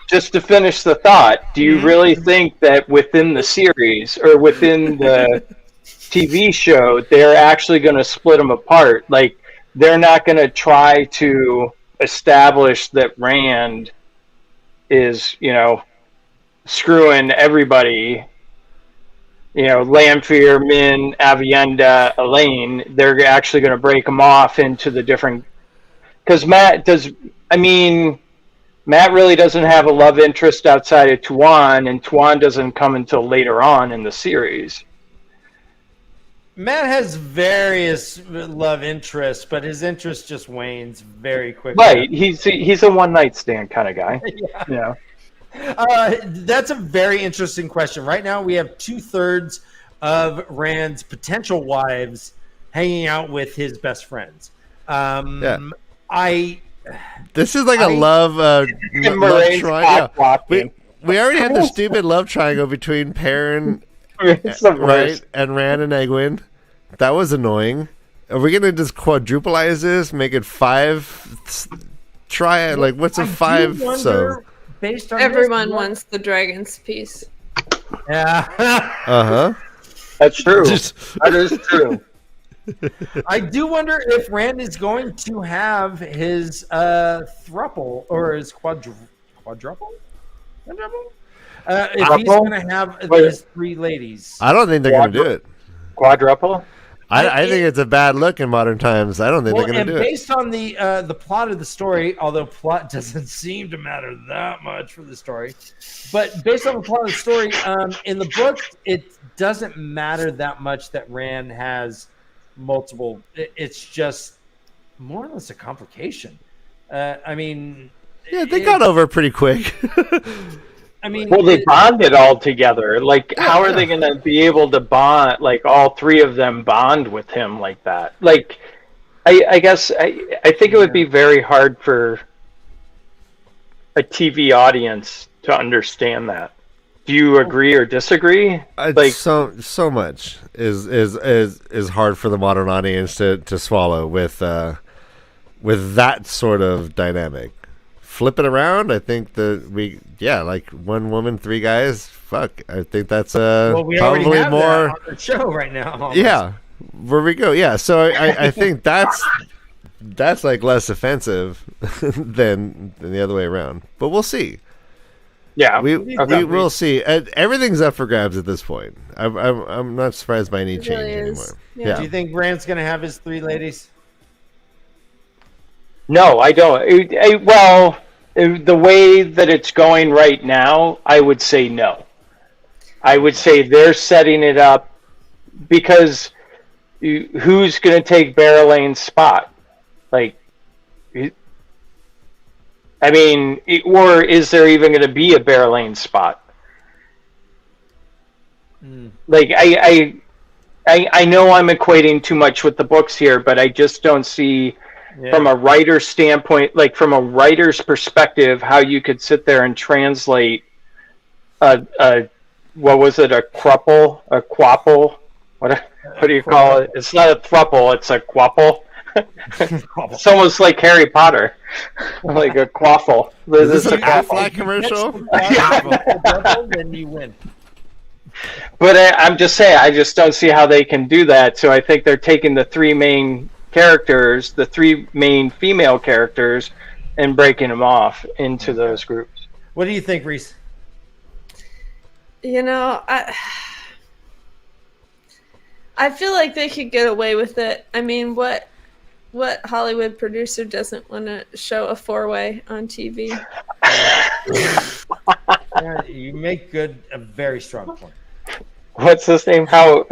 just to finish the thought, do you really think that within the series or within the TV show, they're actually going to split them apart? Like, they're not going to try to establish that Rand is, screwing everybody, LanFEAR, Min, Avienda, Elaine. They're actually going to break them off into the different... Because Matt really doesn't have a love interest outside of Tuan, and Tuan doesn't come until later on in the series. Matt has various love interests, but his interest just wanes very quickly. Right, he's a one-night stand kind of guy. Yeah. That's a very interesting question. Right now, we have 2/3 of Rand's potential wives hanging out with his best friends. This is like a love triangle. We already had the stupid love triangle between Perrin, right, and Rand and Egwene. That was annoying. Are we gonna just quadrupleize this? Make it 5? Try it. Like, what's a 5? So based on everyone wants the dragon's piece. Yeah. That's true. That is true. I do wonder if Rand is going to have his thruple or his quadruple. If he's going to have his 3 ladies. I don't think they're going to do it. Quadruple? I think it's a bad look in modern times. I don't think they're going to do it. Based on the plot of the story, although plot doesn't seem to matter that much for the story, but based on the plot of the story, in the book, it doesn't matter that much that Rand has multiple. It's just more or less a complication. They got over it pretty quick. They bonded all together. Like, how are they going to be able to bond? Like, all 3 of them bond with him like that? Like, I guess I think it would be very hard for a TV audience to understand that. Do you agree or disagree? Like, so much is hard for the modern audience to swallow with that sort of dynamic. Flip it around. I think like 1 woman, 3 guys. Fuck, I think that's we probably have more that on the show right now. Almost. Yeah, where we go. Yeah, so I think that's like less offensive than the other way around. But we'll see. Yeah, we will see. Everything's up for grabs at this point. I'm not surprised by any change anymore. Yeah. Do you think Rand's going to have his 3 ladies? No, I don't. The way that it's going right now, I would say no. I would say they're setting it up because who's going to take Barrelane's spot? Like, or is there even going to be a Barrelane spot? Like I know I'm equating too much with the books here, but I just don't see from a writer's standpoint, like from a writer's perspective, how you could sit there and translate a what was it, a quapple? What do you call it? It's not a thruple, it's a quapple. It's almost like Harry Potter, like a quaffle. Is this an Aflac commercial? Then you win. But I'm just saying, I just don't see how they can do that. So I think they're taking the three main characters, the three main female characters, and breaking them off into those groups. What do you think, Reese? You know, I feel like they could get away with it. I mean, what Hollywood producer doesn't want to show a four-way on TV? You make a very strong point. What's his name? How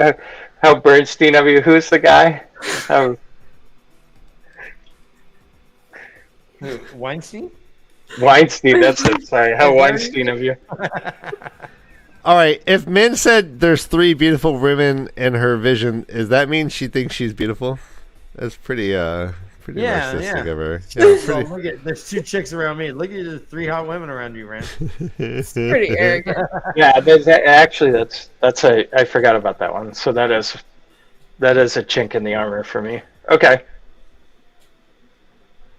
Bernstein of you? Who's the guy? Weinstein? Weinstein, that's it. Sorry. How Weinstein of you? All right. If Min said there's three beautiful women in her vision, does that mean she thinks she's beautiful? That's pretty narcissistic of her. Yeah, So look at, there's two chicks around me. Look at the three hot women around you, Rand. It's pretty arrogant. Yeah, that's I forgot about that one. So that is a chink in the armor for me. Okay.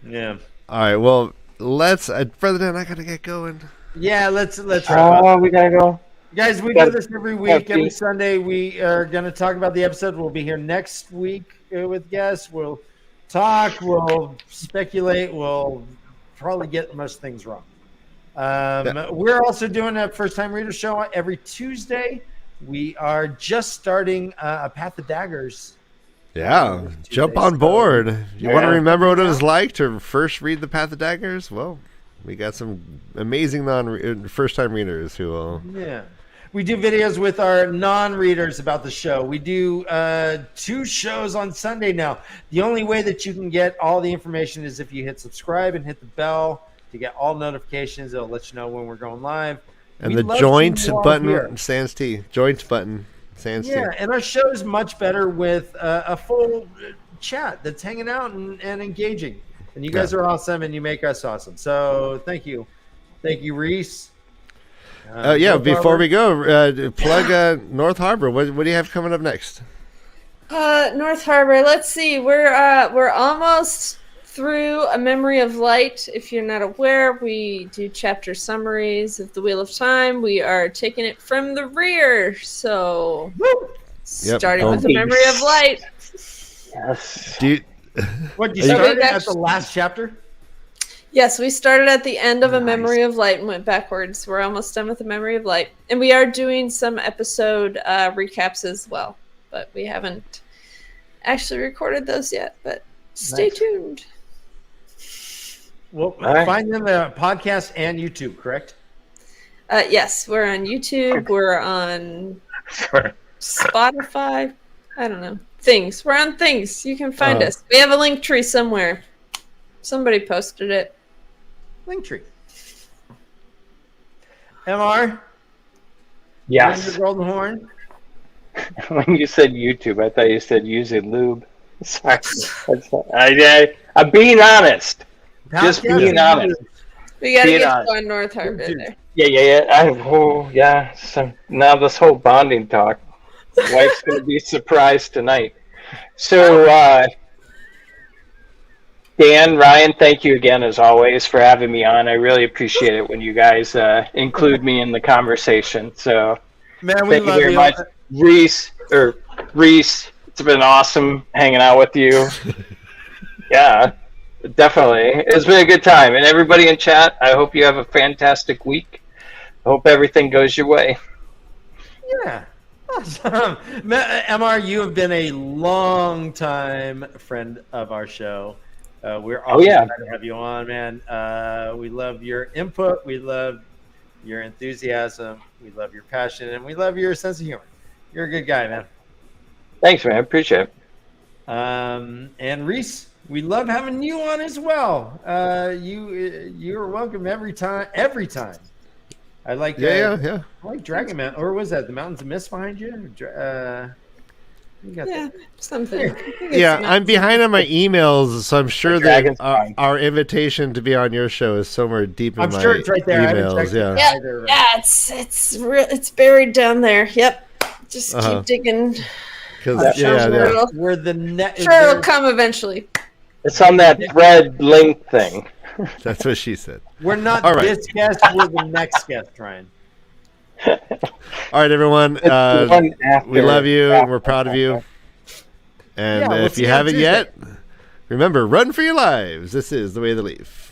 Yeah. All right. Well, let's. Further down, I gotta get going. Yeah, let's wrap Oh, up. we gotta go. Guys, we do this every week. Every Sunday, we are going to talk about the episode. We'll be here next week with guests. We'll talk. We'll speculate. We'll probably get most things wrong. We're also doing a first-time reader show every Tuesday. We are just starting a Path of Daggers. Yeah, jump on board. You want to remember what it was like to first read the Path of Daggers? Well, we got some amazing first-time readers who will. Yeah. We do videos with our non-readers about the show. We do 2 shows on Sunday now. The only way that you can get all the information is if you hit subscribe and hit the bell to get all notifications. It'll let you know when we're going live. And the joint button sans T. Joint button sans T. Yeah, and our show is much better with a full chat that's hanging out and engaging. And you guys are awesome, and you make us awesome. So thank you. Thank you, Reese. Before we go, plug North Harbor. What do you have coming up next? North Harbor. Let's see. We're almost through A Memory of Light. If you're not aware, we do chapter summaries of the Wheel of Time. We are taking it from the rear. So, starting with A Memory of Light. Yes. You started at the last chapter? Yes, we started at the end of A Memory of Light and went backwards. We're almost done with A Memory of Light. And we are doing some episode recaps as well. But we haven't actually recorded those yet. But stay tuned. Well, find them on podcast and YouTube, correct? Yes, we're on YouTube. We're on Spotify. I don't know. Things. We're on Things. You can find us. We have a link tree somewhere. Somebody posted it. Linktree. MR? Yes. The Golden Horn? When you said YouTube, I thought you said using lube. Sorry. I'm being honest. Just being honest. We gotta get on North Harbor there. Yeah. So now this whole bonding talk. Wife's gonna be surprised tonight. So Dan, Ryan, thank you again as always for having me on. I really appreciate it when you guys include me in the conversation. So man, we thank you very much. Reese, it's been awesome hanging out with you. Yeah, definitely. It's been a good time. And everybody in chat, I hope you have a fantastic week. I hope everything goes your way. Yeah. Awesome. MR, you have been a long time friend of our show. We're always glad to have you on, man. We love your input. We love your enthusiasm. We love your passion. And we love your sense of humor. You're a good guy, man. Thanks, man. I appreciate it. And Reese, we love having you on as well. You are welcome every time. I like Yeah. I like Dragon Mountain, or was that the Mountains of Mist behind you? You got Yeah, that. something. I think it's Yeah, not- I'm behind on my emails, so I'm sure that Dragon's fine. our invitation to be on your show is somewhere deep in I'm my sure it's right there. I haven't emails. checked it. Yeah. Yeah, Either. yeah, it's buried down there. Yep. Just Uh-huh. keep digging. Because Sure, yeah. Where the net. Sure, it'll come eventually. It's on that thread link thing. That's what she said. We're not All right. this guest. We're the next guest, Ryan. All right, everyone. It's the one after- We love you, and after- we're proud of you. And Yeah, we'll if see you you on haven't Tuesday. yet, remember, run for your lives. This is The Way of the Leaf.